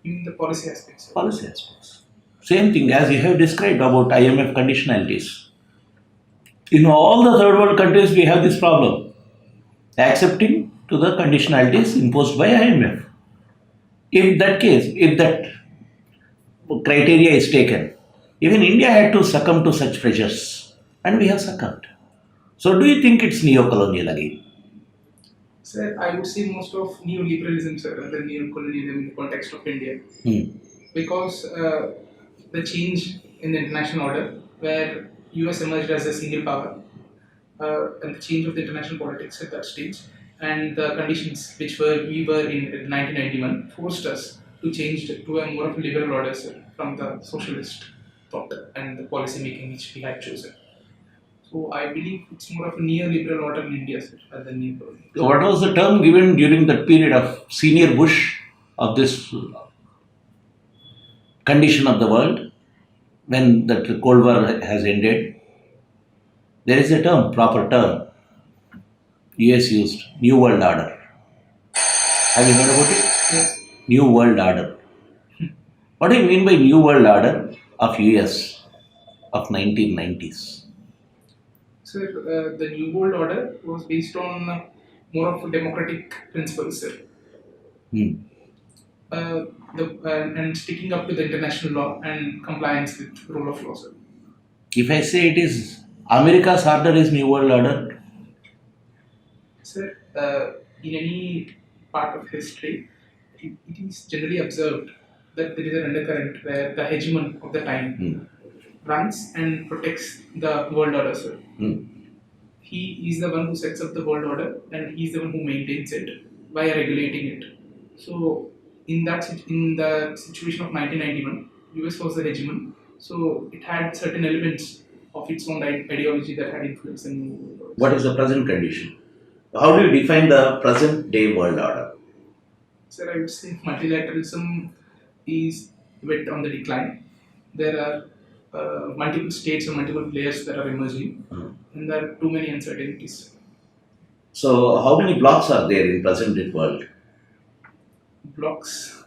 In the policy aspects. Policy aspects. Same thing as you have described about IMF conditionalities. In all the third world countries, we have this problem, accepting to the conditionalities imposed by IMF. If that criteria is taken, even India had to succumb to such pressures, and we have succumbed. So, do you think it's neo-colonial again? Sir, I would say most of neoliberalism, sir, rather than neo-colonialism in the context of India, because the change in the international order, where US emerged as a single power, and the change of the international politics at that stage, and the conditions which we were in 1991 forced us to change to a more of a liberal order, sir, from the socialist thought and the policy making which we had chosen. So I believe it's more of a neoliberal order in India, sir, rather than neo-colonial. So what was the term given during that period of senior Bush of this condition of the world when the Cold War has ended? There is a term, proper term, US used, New World Order. Have you heard about it? Yes. New World Order. What do you mean by New World Order of US of 1990s? So the New World Order was based on more of democratic principles, sir. And sticking up to the international law and compliance with rule of law, sir. If I say it is America's order is New World Order? Sir, in any part of history, it is generally observed that there is an undercurrent where the hegemon of the time runs and protects the world order, sir. He is the one who sets up the world order, and he is the one who maintains it by regulating it. So, in the situation of 1991, US was the hegemon, so it had certain elements of its own ideology that had influence in world order. What is the present condition? How do you define the present day world order? Sir, I would say multilateralism is a bit on the decline. There are multiple states and multiple players that are emerging, and there are too many uncertainties. So, how many blocks are there in present day world? Blocks.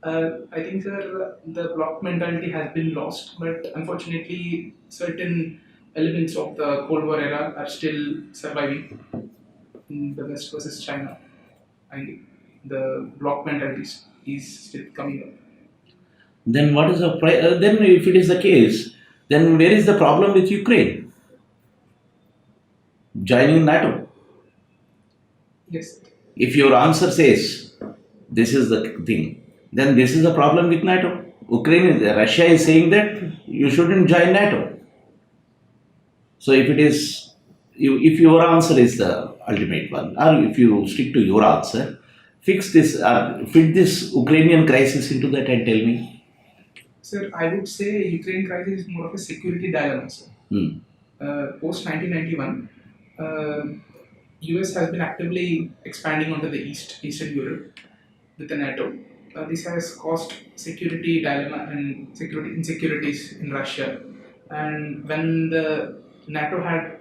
I think, sir, the block mentality has been lost, but unfortunately, certain elements of the Cold War era are still surviving in the West versus China. I think the block mentality is still coming up. Then what is the then if it is the case, then where is the problem with Ukraine joining NATO? Yes, If your answer says this is the thing, then this is the problem with NATO. Russia is saying that you shouldn't join NATO. So if it is, if your answer is the ultimate one, or if you stick to your answer, fix this, fit this Ukrainian crisis into that and tell me. sir. I would say Ukraine crisis is more of a security dilemma, sir. Hmm. Post 1991, US has been actively expanding onto the Eastern Europe with the NATO. This has caused security dilemma and security insecurities in Russia. And when the NATO had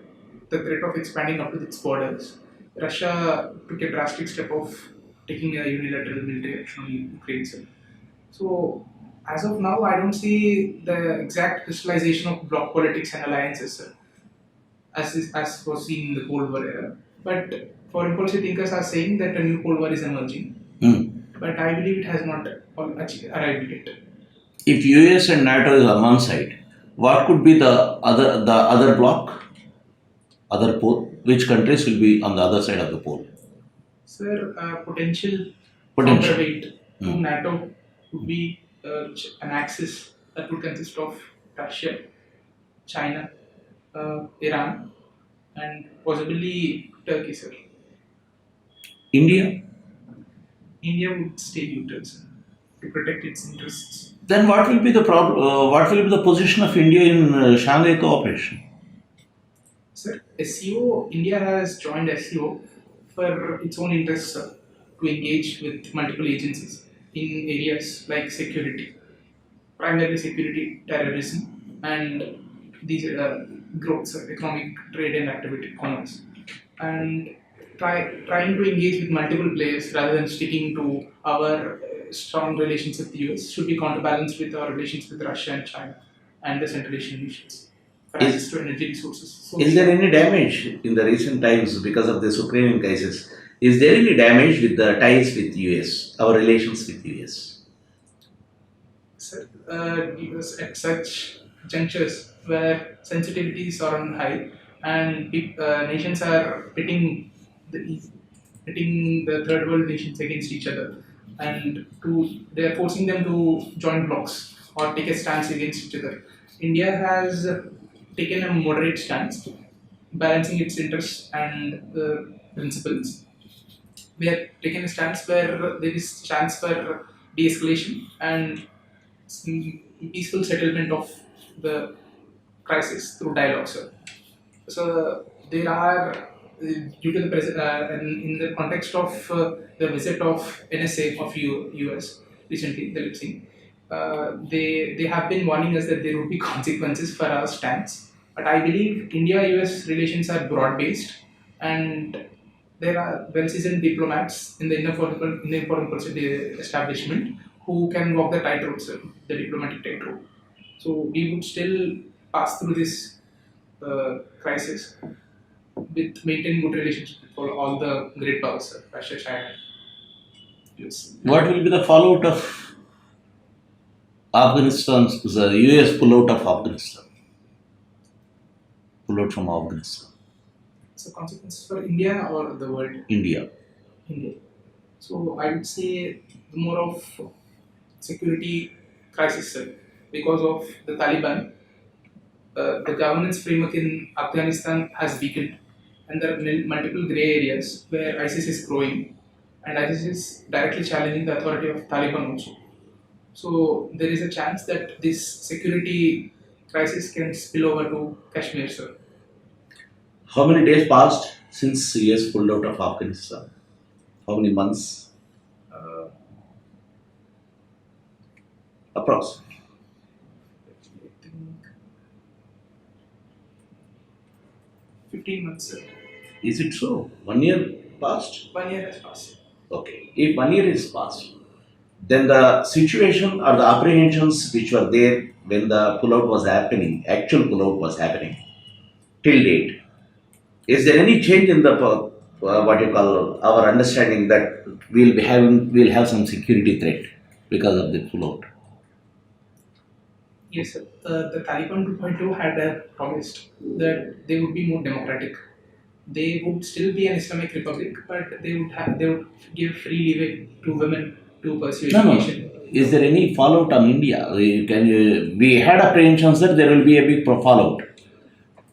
the threat of expanding up to its borders, Russia took a drastic step of taking a unilateral military action on Ukraine. So, as of now, I don't see the exact crystallization of bloc politics and alliances, as was seen in the Cold War era. But foreign policy thinkers are saying that a new Cold War is emerging. But I believe it has not arrived yet. If US and NATO is on one side, what could be the other bloc, other pole? Which countries will be on the other side of the pole? Sir, potential Potential. counterweight to NATO would be an axis that would consist of Russia, China, Iran, and possibly Turkey, sir. India. India would stay neutral, sir, to protect its interests. Then what will be the problem? What will be the position of India in Shanghai Cooperation? Sir, SEO, India has joined SEO for its own interests, sir, to engage with multiple agencies in areas like security, primarily security, terrorism, and these growths of economic trade and activity, commerce. And trying to engage with multiple players rather than sticking to our strong relations with the US should be counterbalanced with our relations with Russia and China and the Central Asian nations for access to energy resources. So, Is there any damage in the recent times because of this Ukrainian crisis? Is there any damage with the ties with US, our relations with US? sir, because at such junctures where sensitivities are on high and nations are the pitting the third world nations against each other, and they are forcing them to join blocs or take a stance against each other. India has taken a moderate stance, balancing its interests and principles. We have taken a stance where there is chance for de-escalation and peaceful settlement of the crisis through dialogue, sir. So there are, due to the in the context of the visit of NSA of US recently, the Lipsing, they have been warning us that there would be consequences for our stance. But I believe India-US relations are broad-based, and there are well-seasoned diplomats in the inner foreign policy establishment who can walk the tightrope, sir, the diplomatic tightrope. So we would still pass through this crisis with maintaining good relations with all the great powers, sir, Russia, China, US. What will be the fallout of Afghanistan, the US pullout of Afghanistan? Pullout from Afghanistan. So consequences for India or the world? India. India. So I would say more of security crisis, sir, because of the Taliban. The governance framework in Afghanistan has weakened, and there are multiple grey areas where ISIS is growing, and ISIS is directly challenging the authority of Taliban also. So there is a chance that this security crisis can spill over to Kashmir, sir. How many days passed since US pulled out of Afghanistan? How many months? Uh, Approximately. I think 15 months, sir. Is it so? 1 year passed? 1 year has passed. Okay. If 1 year is passed, then the situation or the apprehensions which were there when the pullout was happening, actual pullout was happening till date. Is there any change in the what you call our understanding that we'll have some security threat because of the pullout? Yes, sir. The Taliban 2.0 had promised that they would be more democratic. They would still be an Islamic republic, but they would give free leeway to women to pursue No, no. education. Is there any fallout on India? We had apprehensions that there will be a big fallout,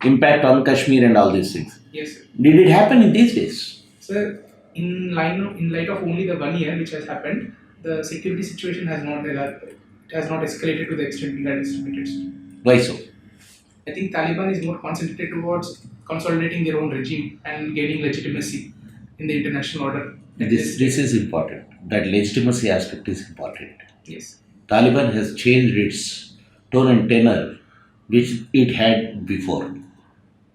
impact on Kashmir and all these things. Yes, sir. Did it happen in these days? Sir, in light of only the 1 year which has happened, the security situation has not escalated to the extent we had estimated, sir. Why so? I think Taliban is more concentrated towards consolidating their own regime and gaining legitimacy in the international order. This is important. That legitimacy aspect is important. Yes. Taliban has changed its tone and tenor which it had before.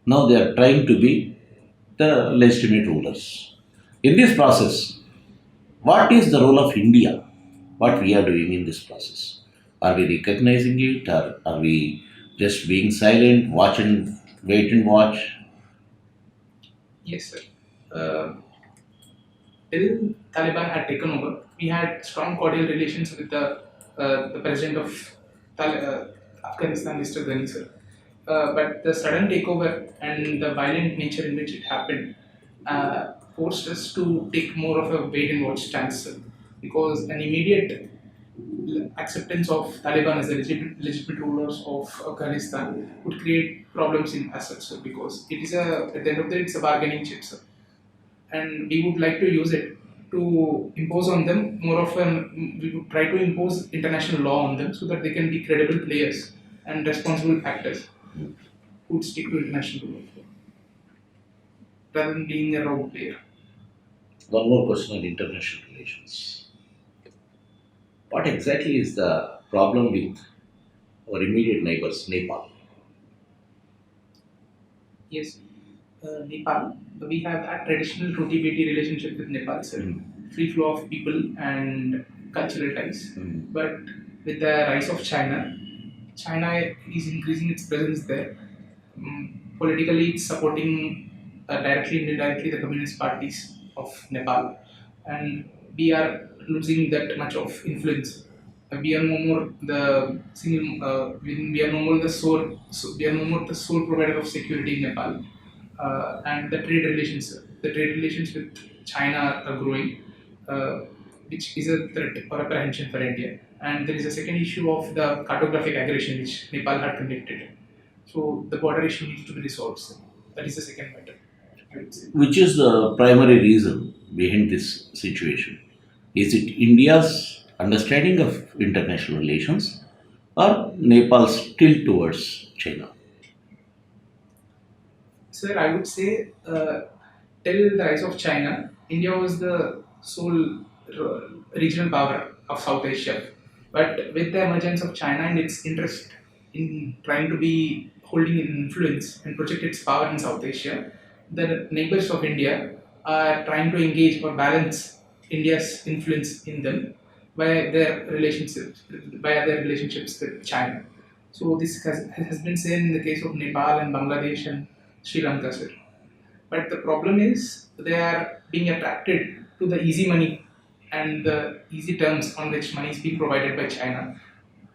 Now they are trying to be the legitimate rulers. In this process, what is the role of India? What we are doing in this process? Are we recognizing it, or are we just being silent, wait and watch? Yes, sir. Till Taliban had taken over, we had strong cordial relations with the president of Afghanistan, Mr. Ghani, sir. But the sudden takeover and the violent nature in which it happened forced us to take more of a wait and watch stance, sir. Because an immediate acceptance of Taliban as the legitimate rulers of Afghanistan would create problems in as such, sir, because it is at the end of the day, it's a bargaining chip, sir. And we would like to use it to impose on them more of we would try to impose international law on them so that they can be credible players and responsible actors who would stick to international law rather than being a rogue player. One more question on international relations. What exactly is the problem with our immediate neighbors, Nepal? Yes, Nepal. We have a traditional roti-beti relationship with Nepal, sir. Free flow of people and cultural ties. But with the rise of China is increasing its presence there. Politically, it's supporting directly and indirectly the communist parties of Nepal, and we are losing that much of influence. We are no more the single. We are no more the sole. We are no more the sole provider of security in Nepal. And the trade relations with China are growing, which is a threat or apprehension for India. And there is a second issue of the cartographic aggression which Nepal had conducted. So the border issue needs to be resolved, sir. That is the second matter, I would say. Which is the primary reason behind this situation? Is it India's understanding of international relations or Nepal's tilt towards China? Sir, I would say till the rise of China, India was the sole regional power of South Asia. But with the emergence of China and its interest in trying to be holding influence and project its power in South Asia, the neighbors of India are trying to engage or balance India's influence in them via their relationships with China. So this has been seen in the case of Nepal and Bangladesh and Sri Lanka, sir. But the problem is they are being attracted to the easy money and the easy terms on which money is being provided by China.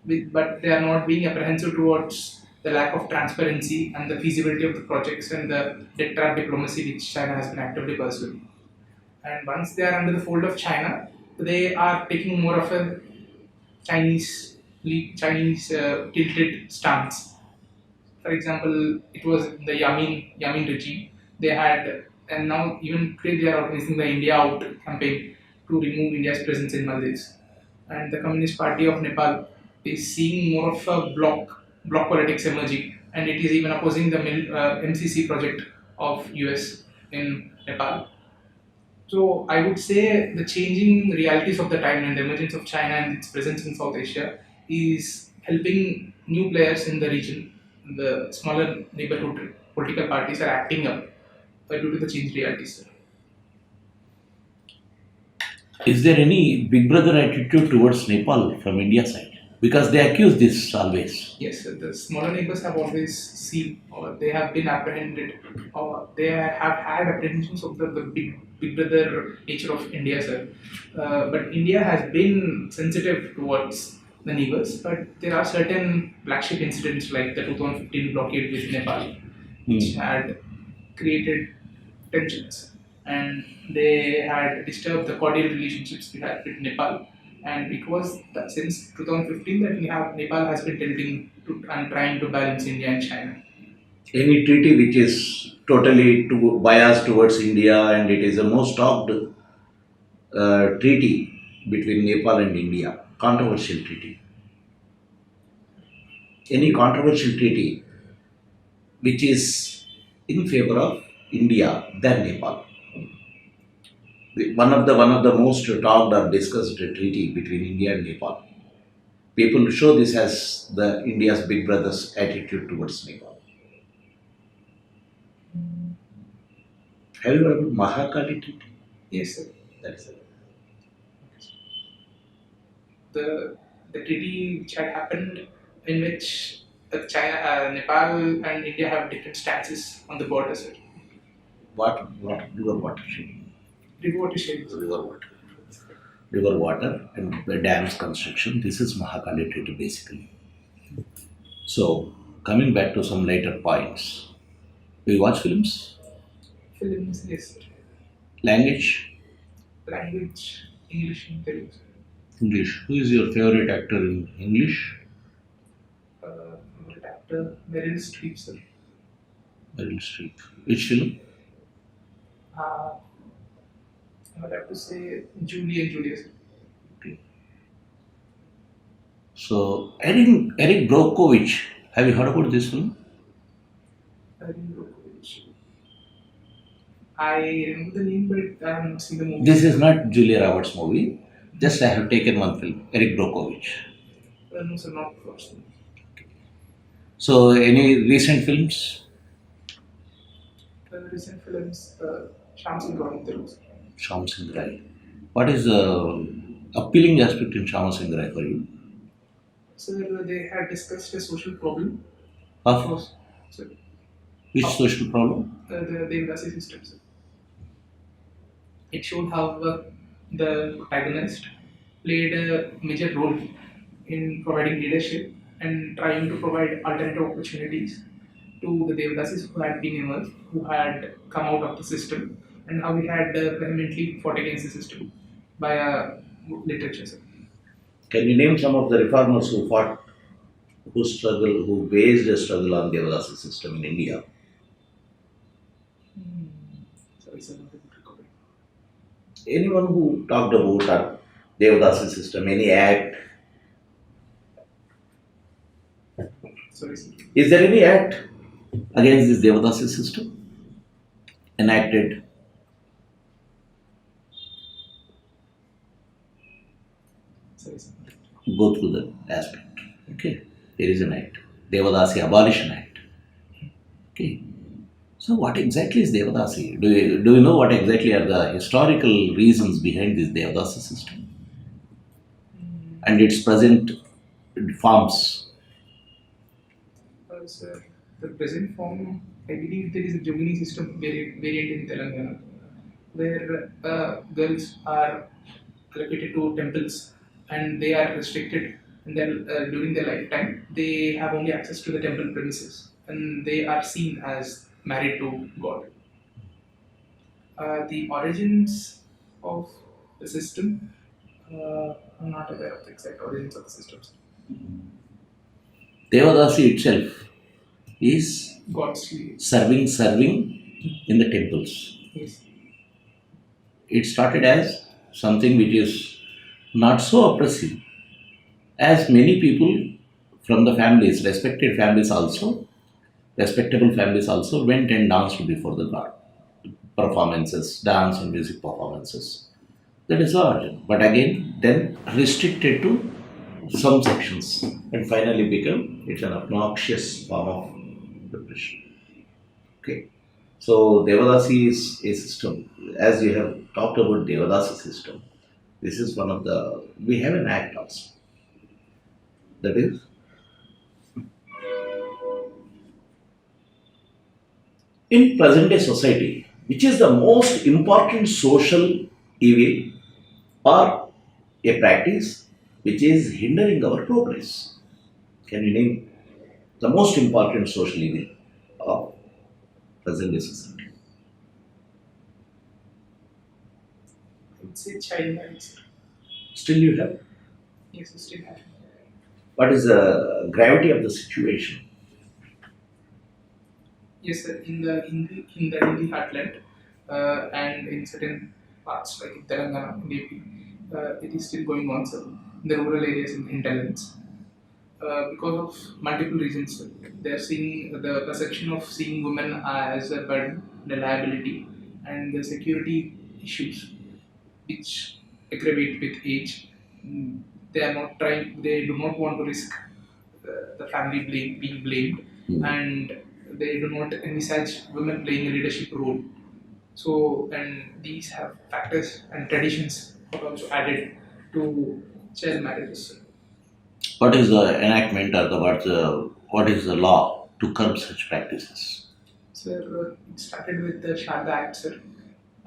But they are not being apprehensive towards the lack of transparency and the feasibility of the projects and the debt trap diplomacy which China has been actively pursuing. And once they are under the fold of China, they are taking more of a Chinese tilted stance. For example, it was the Yamin regime. They had, and now even today they are organizing the India Out campaign to remove India's presence in Maldives. And the Communist Party of Nepal is seeing more of a bloc politics emerging, and it is even opposing the MCC project of US in Nepal. So I would say the changing realities of the time and the emergence of China and its presence in South Asia is helping new players in the region. The smaller neighborhood political parties are acting up due to the changed realities, sir. Is there any big brother attitude towards Nepal from India side? Because they accuse this always. Yes, the smaller neighbors have always seen, or they have been apprehended, or they have had apprehensions of the big brother nature of India, sir. But India has been sensitive towards the neighbors, but there are certain flagship incidents like the 2015 blockade with Nepal, which had created tensions, and they had disturbed the cordial relationships we had with Nepal. And it was since 2015 that Nepal has been tilting to and trying to balance India and China. Any treaty which is totally biased towards India and it is the most talked treaty between Nepal and India, controversial treaty. Any controversial treaty which is in favor of India than Nepal. One of the most talked or discussed treaty between India and Nepal. People show this as the India's big brother's attitude towards Nepal. Have you heard about Mahakali treaty? Yes, sir. That is it. The treaty which had happened, in which Nepal and India have different stances on the border, sir. River watershed. River watershed. River water and the dams construction. This is Mahakali treaty basically. So coming back to some later points. Do you watch films? Films, yes, sir. Language? Language, English and Telugu, sir. English. Who is your favorite actor in English? Favorite actor, Meryl Streep, sir. Meryl Streep. Which film? I would have to say Julie and Julia, sir. Okay. So Eric Brockovich. Have you heard about this film? I remember the name, but I have not seen the movie. This is not Julia Roberts movie. Just I have taken one film. Eric Brockovich. No, sir, not first. So any recent films? Recent films, Shyam Singh Rai in Telugu. Shyam Singh Rai. What is the appealing aspect in Shyam Singh Rai for you? Sir, they had discussed a social problem. Of Sir, which social problem? the Devdasi system, sir. It showed how the protagonist played a major role in providing leadership and trying to provide alternative opportunities to the Devdasis who had been emerged, who had come out of the system, and how he had vehemently fought against the system via literature, sir. Can you name some of the reformers who fought, who based a struggle on Devdasi system in India? Sorry, sir, not able to recall. Anyone who talked about Devdasi system, any act? Sorry, sir. Is there any act against this Devdasi system enacted? Sorry, sir. Go through the aspect. Okay, there is an act, Devadasi Abolition Act. Okay, so what exactly is Devadasi? Do you know what exactly are the historical reasons behind this Devadasi system and its present forms? Sir, the present form, I believe there is a Jogini system variant in Telangana, where girls are allocated to temples and they are restricted, and then during their lifetime they have only access to the temple premises and they are seen as married to God. The origins of the system, I'm not aware of the exact origins of the systems. Devadasi itself is God's slave. serving in the temples. Yes. It started as something which is not so oppressive, as many people from the families, respectable families also went and danced before the God. Performances, dance and music performances. That is the origin. But again, then restricted to some sections and finally become it's an obnoxious form of repression. Okay. So Devadasi is a system. As you have talked about Devadasi system, This is one of the, we have an act also. That is, in present day society, which is the most important social evil or a practice which is hindering our progress? Can you name the most important social evil of present day society? I would say child marriage. Still you have. Yes, it's still happening. What is the gravity of the situation? Yes, sir. In the heartland and in certain parts like in Telangana, in AP, it is still going on, sir. In the rural areas in hinterlands, because of multiple reasons, sir. They are seeing the perception of seeing women as a burden, a liability, and the security issues which aggravate with age. Mm, They are not trying. They do not want to risk the family being blamed, Hmm. and they do not envisage women playing a leadership role. So, and these have factors and traditions are also added to child marriages. What is the enactment or what is the law to curb such practices? So, it started with the Sharda Act, sir,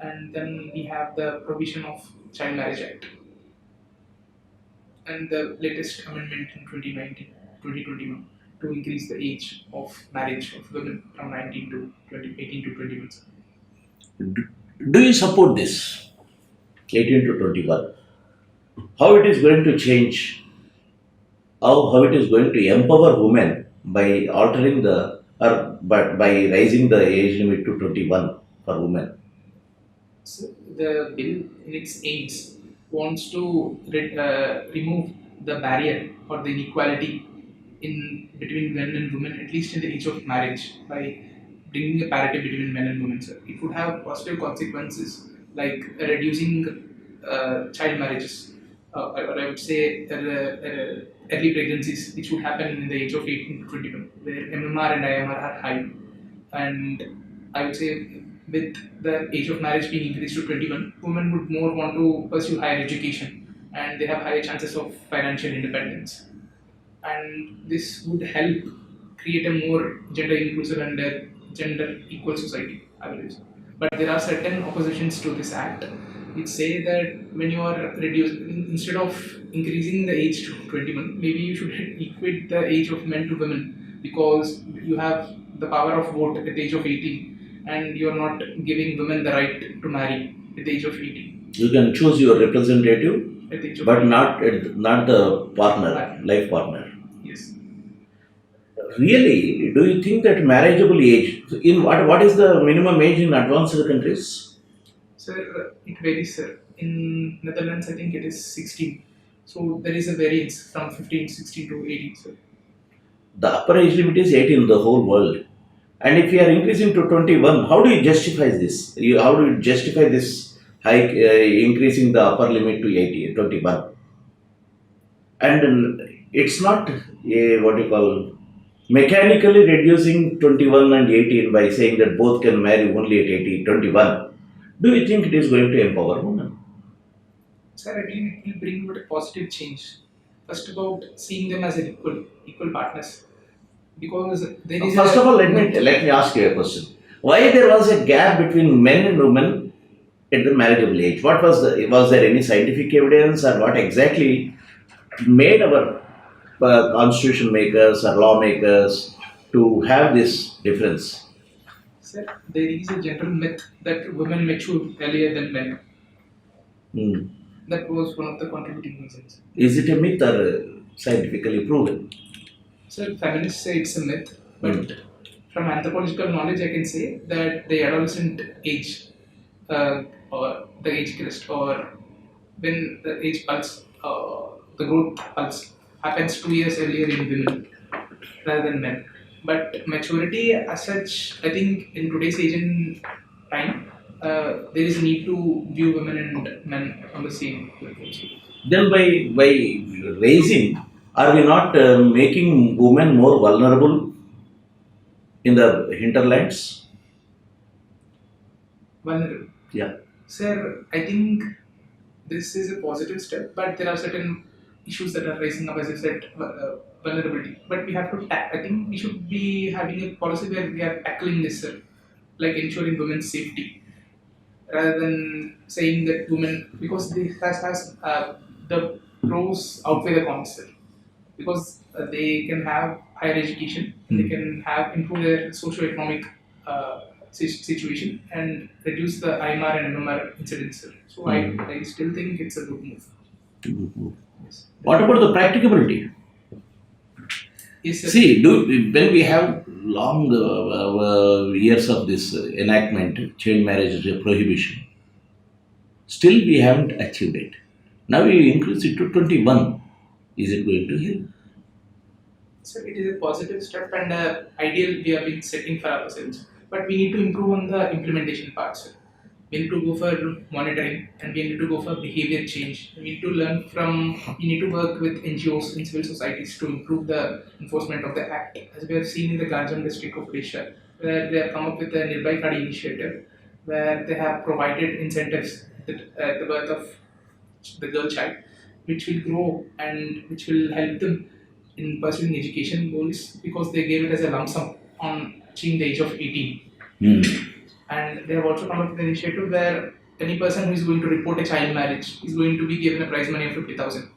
and then we have the provision of Child Marriage Act, and the latest amendment in 2019, 2021 to increase the age of marriage of women from 19 to 20, 18 to 21. Sir. Do you support this 18 to 21? How it is going to change, how it is going to empower women by altering the, or but by raising the age limit to 21 for women? So the bill in its aims wants to remove the barrier or the inequality in between men and women, at least in the age of marriage, by bringing a parity between men and women. Sir. It would have positive consequences like reducing child marriages, or I would say early pregnancies, which would happen in the age of 18 to 21, where MMR and IMR are high. And I would say with the age of marriage being increased to 21, women would more want to pursue higher education and they have higher chances of financial independence. And this would help create a more gender inclusive and a gender equal society, I believe. So. But there are certain oppositions to this act which say that when you are instead of increasing the age to 21, maybe you should equate the age of men to women because you have the power of vote at the age of 18 and you are not giving women the right to marry at the age of 18. You can choose your representative, At the age of but 18. not the partner, Partner. life partner. Yes. Really, do you think that marriageable age, in what is the minimum age in advanced countries? Sir, it varies, sir. In Netherlands, I think it is 16. So there is a variance from 15, 16 to 18, sir. The upper age limit is 18 in the whole world. And if you are increasing to 21, how do you justify this? How do you justify this hike, increasing the upper limit to 80, 21? And it's not what you call mechanically reducing 21 and 18 by saying that both can marry only at 80, 21. Do you think it is going to empower women? Sir, I believe it will bring about a positive change. First, about seeing them as an equal partners. Because there is First of all, let me ask you a question. Why there was a gap between men and women at the marriageable age? Was there any scientific evidence, or what exactly made our constitution makers or lawmakers to have this difference? sir, there is a general myth that women mature earlier than men. Hmm. That was one of the contributing reasons. Is it a myth or scientifically proven? So feminists say it's a myth, but Hmm. from anthropological knowledge, I can say that the adolescent age, or the age crest, or when the age pulse, the growth pulse happens 2 years earlier in women rather than men. But maturity, as such, I think in today's age and time, there is a need to view women and men on the same platform. Then by raising, are we not making women more vulnerable in the hinterlands? Vulnerable. Yeah. Sir, I think this is a positive step, but there are certain issues that are rising up, as I said, vulnerability. But we have to, I think we should be having a policy where we are tackling this, like ensuring women's safety, rather than saying that women, because this has the pros outweigh the cons, sir. Because they can have higher education, they can have improve their socio-economic situation and reduce the IMR and MMR incidence, sir. So I still think it's a good move. Yes. What about the practicability? Yes, sir. See, when we have long years of this enactment, child marriage prohibition, still we haven't achieved it. Now we increase it to 21. Is it going to help? So it is a positive step and ideal we have been setting for ourselves. But we need to improve on the implementation part, sir. We need to go for monitoring and we need to go for behavior change. We need to learn from, we need to work with NGOs and civil societies to improve the enforcement of the act. As we have seen in the Ganjam district of Odisha, where they have come up with a Nirbhay Card initiative, where they have provided incentives at the birth of the girl child, which will grow and which will help them in pursuing education goals because they gave it as a lump sum on reaching the age of 18. And they have also come up with an initiative where any person who is going to report a child marriage is going to be given a prize money of 50,000.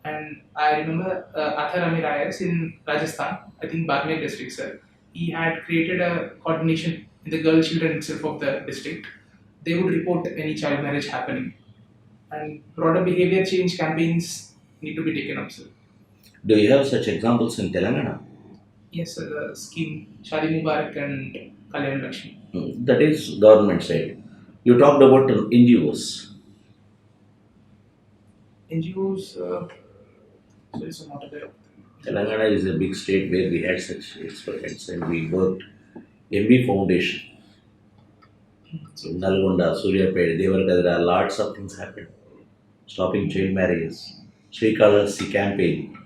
And I remember Athar Amir IAS in Rajasthan, I think Barmer district, sir. He had created a coordination in the girl children itself of the district. They would report any child marriage happening. And broader behavior change campaigns need to be taken up, sir. Do you have such examples in Telangana? Yes, sir. The scheme Shadi Mubarak and Kalyan Lakshmi. That is government side. You talked about NGOs. NGOs, so it's not aware of them. Telangana is a big state where we had such experiments and we worked. MB Foundation, so Nalgonda, Suryapet, Devarkadra, lots of things happened. Stopping child marriages, Srikalahasti campaign.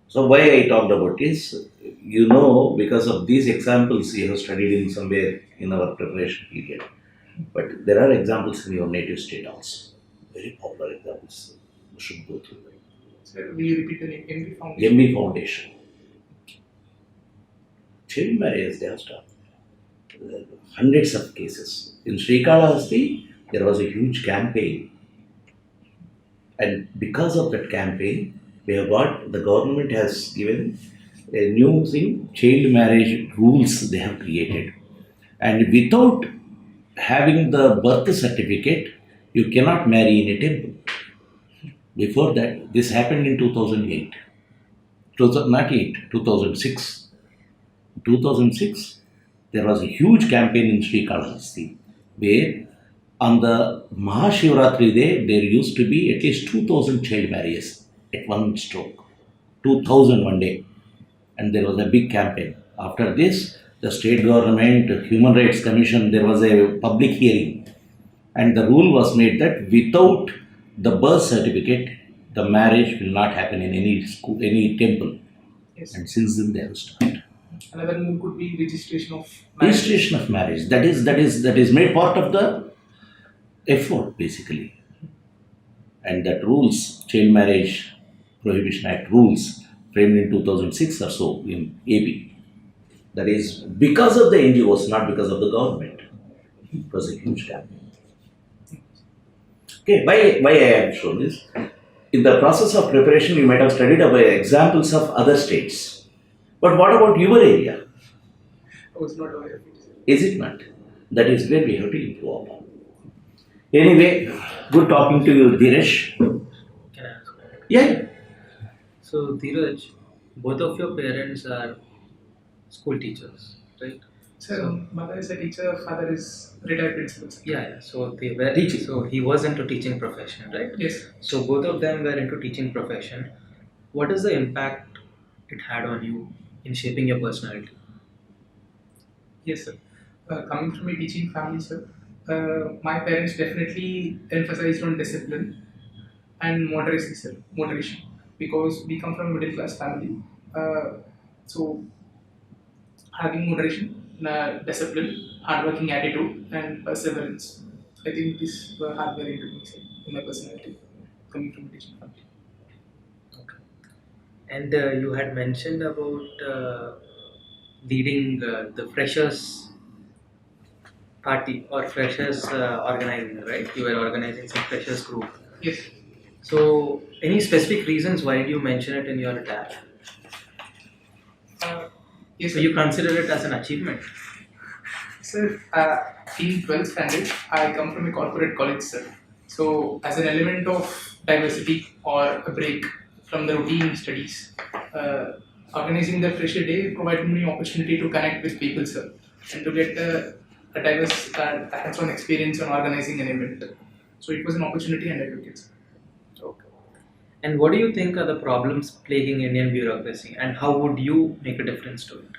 So why I talked about is, because of these examples you have studied in somewhere in our preparation period. But there are examples in your native state also. Very popular examples. You should go through them. Sir, will you repeat the name? MB Foundation. MB Foundation. Child marriage, they have stopped. Hundreds of cases. In Srikalahasti, there was a huge campaign. And because of that campaign, the government has given a new thing, child marriage rules they have created. And without having the birth certificate, you cannot marry in a temple. Before that, this happened in 2008. 2006. 2006, there was a huge campaign in Srikalahasti where on the Mahashivratri day, there used to be at least 2,000 child marriages at one stroke. 2,000 one day. And there was a big campaign. After this, the state government, Human Rights Commission, there was a public hearing. And the rule was made that without the birth certificate, the marriage will not happen in any school, any temple. Yes. And since then they have started. Another move could be registration of marriage. Registration of marriage. That is made part of the effort basically. And that rules, Child Marriage Prohibition Act rules, framed in 2006 or so in AP. That is because of the NGOs, not because of the government. It was a huge campaign. Okay, why I have shown this? In the process of preparation, you might have studied about examples of other states. But what about your area? I was not aware of it. Is it not? That is where we have to improve upon. Anyway, good talking to you, Dheeraj. Can I ask? Yeah. So, Dheeraj, both of your parents are school teachers, right? So, mother is a teacher, father is retired principal. Yeah. So they were Teaching. So he was into teaching profession, right? Yes. So both of them were into teaching profession. What is the impact it had on you in shaping your personality? Yes, sir. Coming from a teaching family, sir, my parents definitely emphasized on discipline and moderation, sir. Moderation, because we come from a middle class family. So having moderation, discipline, hardworking attitude, and perseverance I think this were hardware into me, sir, in my personality, coming from a teaching family. Okay. And you had mentioned about leading the freshers party or freshers organizing, right? You were organizing some freshers group. Yes. So, any specific reasons why did you mention it in your tag? Yes, So sir. you consider it as an achievement? Sir, in 12th standard, I come from a corporate college, sir. So, as an element of diversity or a break from the routine studies, organizing the Fresher Day provided me opportunity to connect with people, sir, and to get a diverse hands-on experience on organizing an event. So, it was an opportunity and I took it, sir. Okay. And what do you think are the problems plaguing Indian bureaucracy, and how would you make a difference to it?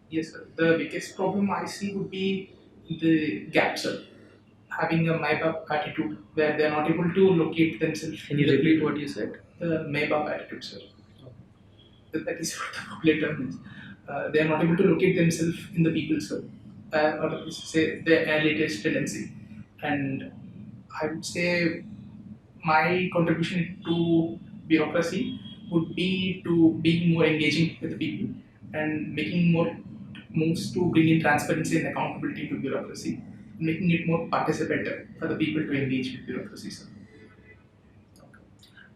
Yes, sir. The biggest problem I see would be the gap, sir. Having a MyBab attitude where they're not able to locate themselves. Can you repeat what you said? The MyBab attitude, sir. That is what the popular term is. They are not able to locate themselves in the people, sir. Or say their latest tendency. And I would say my contribution to bureaucracy would be to being more engaging with the people and making more moves to bring in transparency and accountability to bureaucracy, making it more participative for the people to engage with bureaucracy, sir.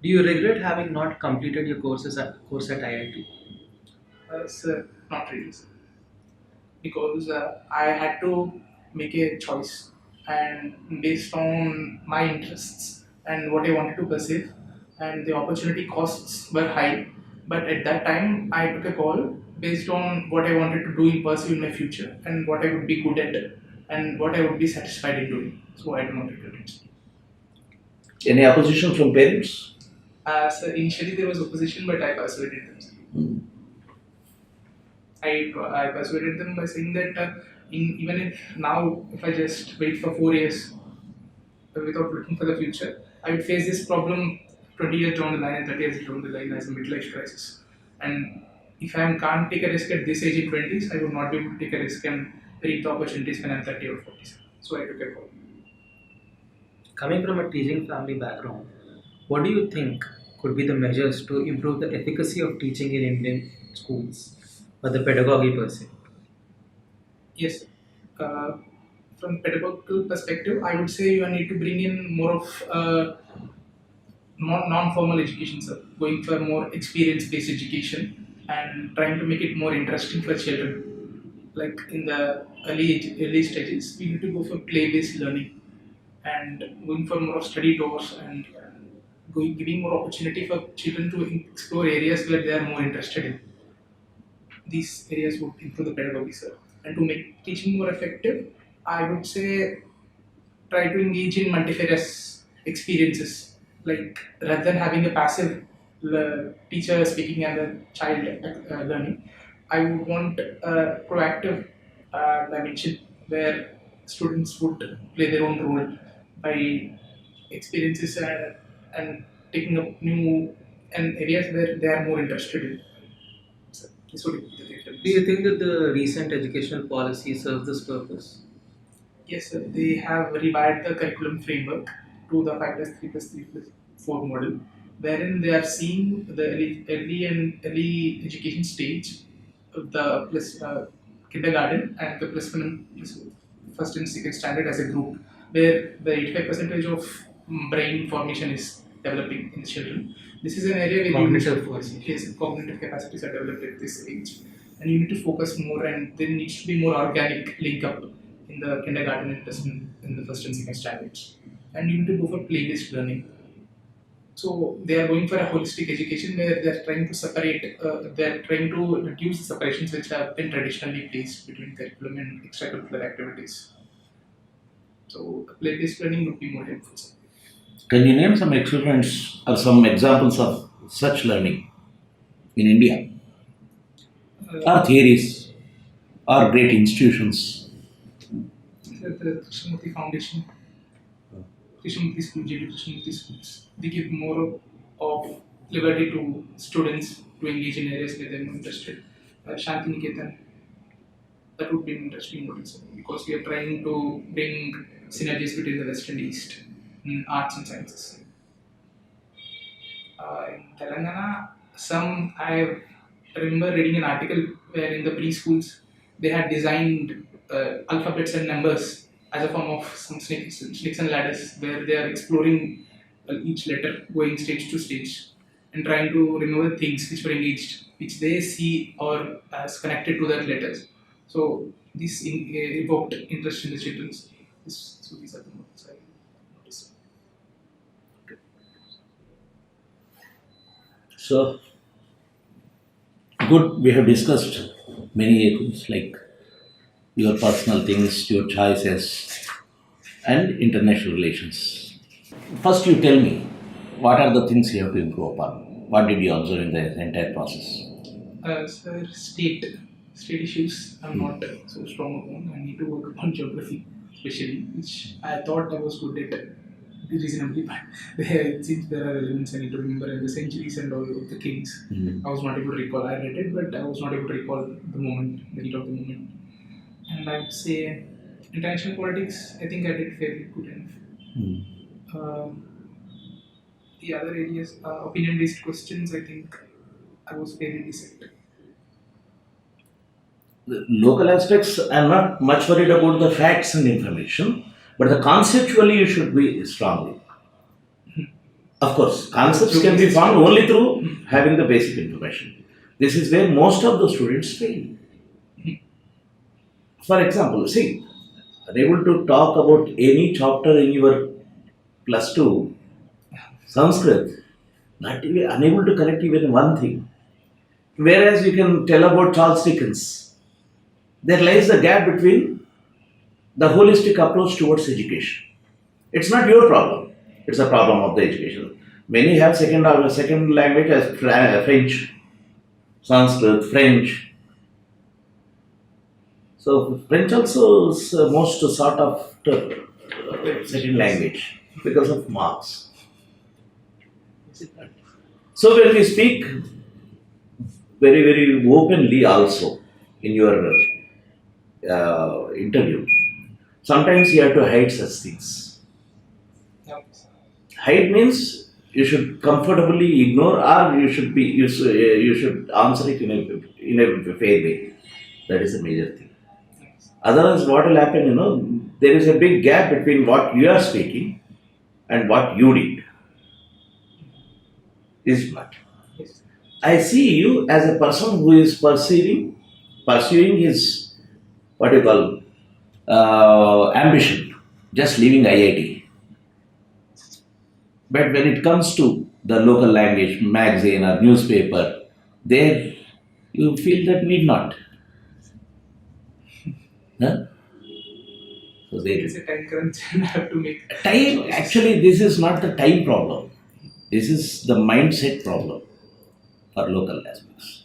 Do you regret having not completed your course at IIT? Sir, not really, sir. Because I had to make a choice and based on my interests and what I wanted to pursue, and the opportunity costs were high. But at that time, I took a call based on what I wanted to do in pursue in my future and what I would be good at and what I would be satisfied in doing. So I do not regret it. Any opposition from parents? So initially there was opposition, but I persuaded them, sir. I persuaded them by saying that even if now, if I just wait for 4 years without looking for the future, I would face this problem 20 years down the line and 30 years down the line as a midlife crisis. And if I can't take a risk at this age in 20s, I would not be able to take a risk and reap the opportunities when I'm 30 or 40. So I took a call. Coming from a teaching family background, what do you think could be the measures to improve the efficacy of teaching in Indian schools or the pedagogy per se? Yes. Uh, from pedagogical perspective, I would say you need to bring in more of non-formal education, sir. Going for more experience-based education and trying to make it more interesting for children. Like in the early stages, we need to go for play-based learning and going for more of study tours and giving more opportunity for children to explore areas where they are more interested in. These areas would improve the pedagogy, sir. And to make teaching more effective, I would say try to engage in multifarious experiences. Like rather than having a passive teacher speaking and a child learning, I would want a proactive dimension where students would play their own role by experiences and taking up new and areas where they are more interested in. So this would be the difference. Do you think that the recent educational policy serves this purpose? Yes, sir. They have rewired the curriculum framework to the 5 plus 3 plus 3 plus 4 model, wherein they are seeing the early education stage of the plus kindergarten and the plus one and first and second standard as a group, where the 85% of brain formation is developing in the children. This is an area where Cognitive force. yes, cognitive capacities are developed at this age, and you need to focus more, and there needs to be more organic link up in the kindergarten and plus in the first and second standards, and you need to go for play-based learning. So they are going for a holistic education where they are trying to separate, they are trying to reduce the separations which have been traditionally placed between curriculum and extracurricular activities. So play-based learning would be more helpful. Can you name some experiments or some examples of such learning in India? Or theories or great institutions? The Krishnamurti Foundation, Krishnamurti School, JD Krishnamurti Schools, they give more of liberty to students to engage in areas where they're more interested. Shanti Niketan, that would be an interesting model, sir, because we are trying to bring synergies between the West and East in arts and sciences. In Telangana, I remember reading an article where in the preschools they had designed alphabets and numbers as a form of some snakes and ladders, where they are exploring each letter, going stage to stage, and trying to remember things which were engaged, which they see or as connected to that letters. So this evoked interest in the children. So these are the models I noticed. So, good, we have discussed many things like your personal things, your choices, and international relations. First, you tell me what are the things you have to improve upon? What did you observe in the entire process? Sir, state issues I'm not so strong upon. I need to work upon geography, especially, which I thought I was good at reasonably, but it seems there are elements I need to remember, and the centuries and all of the kings. I was not able to recall. I read it, but I was not able to recall the heat of the moment. And I would say international politics, I think I did fairly good enough. The other areas, opinion-based questions, I think I was fairly decent. The local aspects, I'm not much worried about the facts and information, but the conceptually you should be strong. Of course, concepts can be found only through having the basic information. This is where most of the students fail. For example, see, unable to talk about any chapter in your plus 2 Sanskrit, not even unable to correct even one thing. Whereas you can tell about Charles Dickens, there lies the gap between the holistic approach towards education. It's not your problem, it's a problem of the education. Many have second language as French, Sanskrit, French. So French also is most sought after second language because of marks. So when we speak very, very openly also in your interview, sometimes you have to hide such things. Hide means you should comfortably ignore, or you should answer it in a fair way. That is a major thing. Otherwise, what will happen? There is a big gap between what you are speaking and what you did. Is what I see you as a person who is pursuing his what you call ambition, just leaving IIT. But when it comes to the local language, magazine or newspaper, there you feel that need not. Huh? So There is a time crunch and I have to make time. choices. Actually, this is not the time problem. This is the mindset problem for local aspects.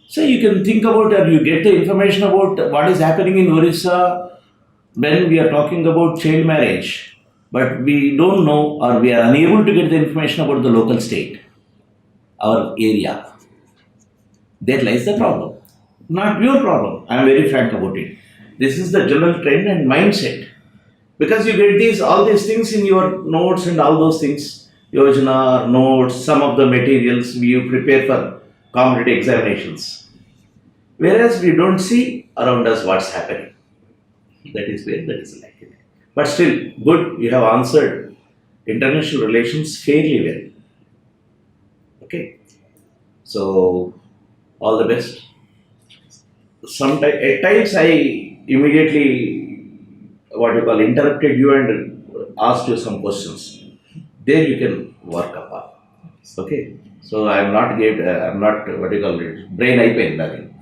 So you can think about, or you get the information about what is happening in Orissa when we are talking about child marriage, but we don't know or we are unable to get the information about the local state, our area. There lies the problem. Not your problem. I am very frank about it. This is the general trend and mindset. Because you get all these things in your notes and all those things, Yojana, notes, some of the materials you prepare for competitive examinations. Whereas we don't see around us what's happening. That is where that is lacking. But still, good, you have answered international relations fairly well. Okay. So, all the best. At times I immediately interrupted you and asked you some questions. There you can work upon. Okay. So I'm not brain eye pain nothing.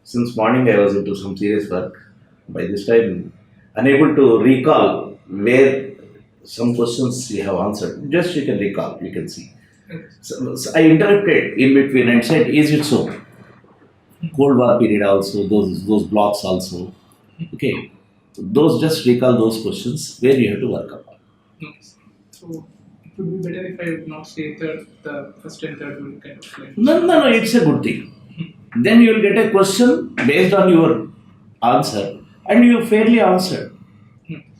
Since morning I was into some serious work. By this time, unable to recall where some questions you have answered. Just you can recall, you can see. So I interrupted in between and said, is it so? Cold War period also, those blocks also. Okay. Those just recall those questions where you have to work upon. So it would be better if I would not say the first and third will kind of like. No, it's a good thing. Then you will get a question based on your answer and you fairly answered.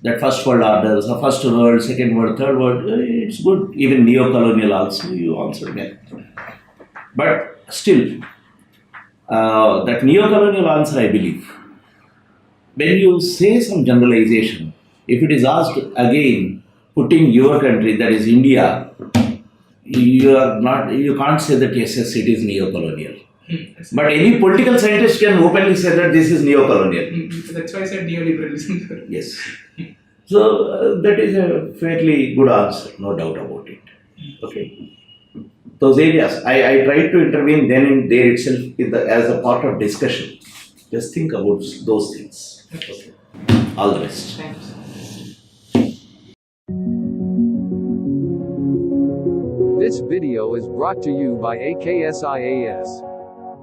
that first world orders, the first world, second world, third world, it's good. Even neo-colonial also, you answered me. But still, that neo-colonial answer, I believe, when you say some generalization, if it is asked again, putting your country, that is India, you can't say that yes, it is neo-colonial. But any political scientist can openly say that this is neo-colonial. That's why I said neoliberalism. Yes. So that is a fairly good answer, no doubt about it. Okay. Those areas, I tried to intervene then and there itself as a part of discussion. Just think about those things. Okay. All the best. Thanks. This video is brought to you by AKS IAS.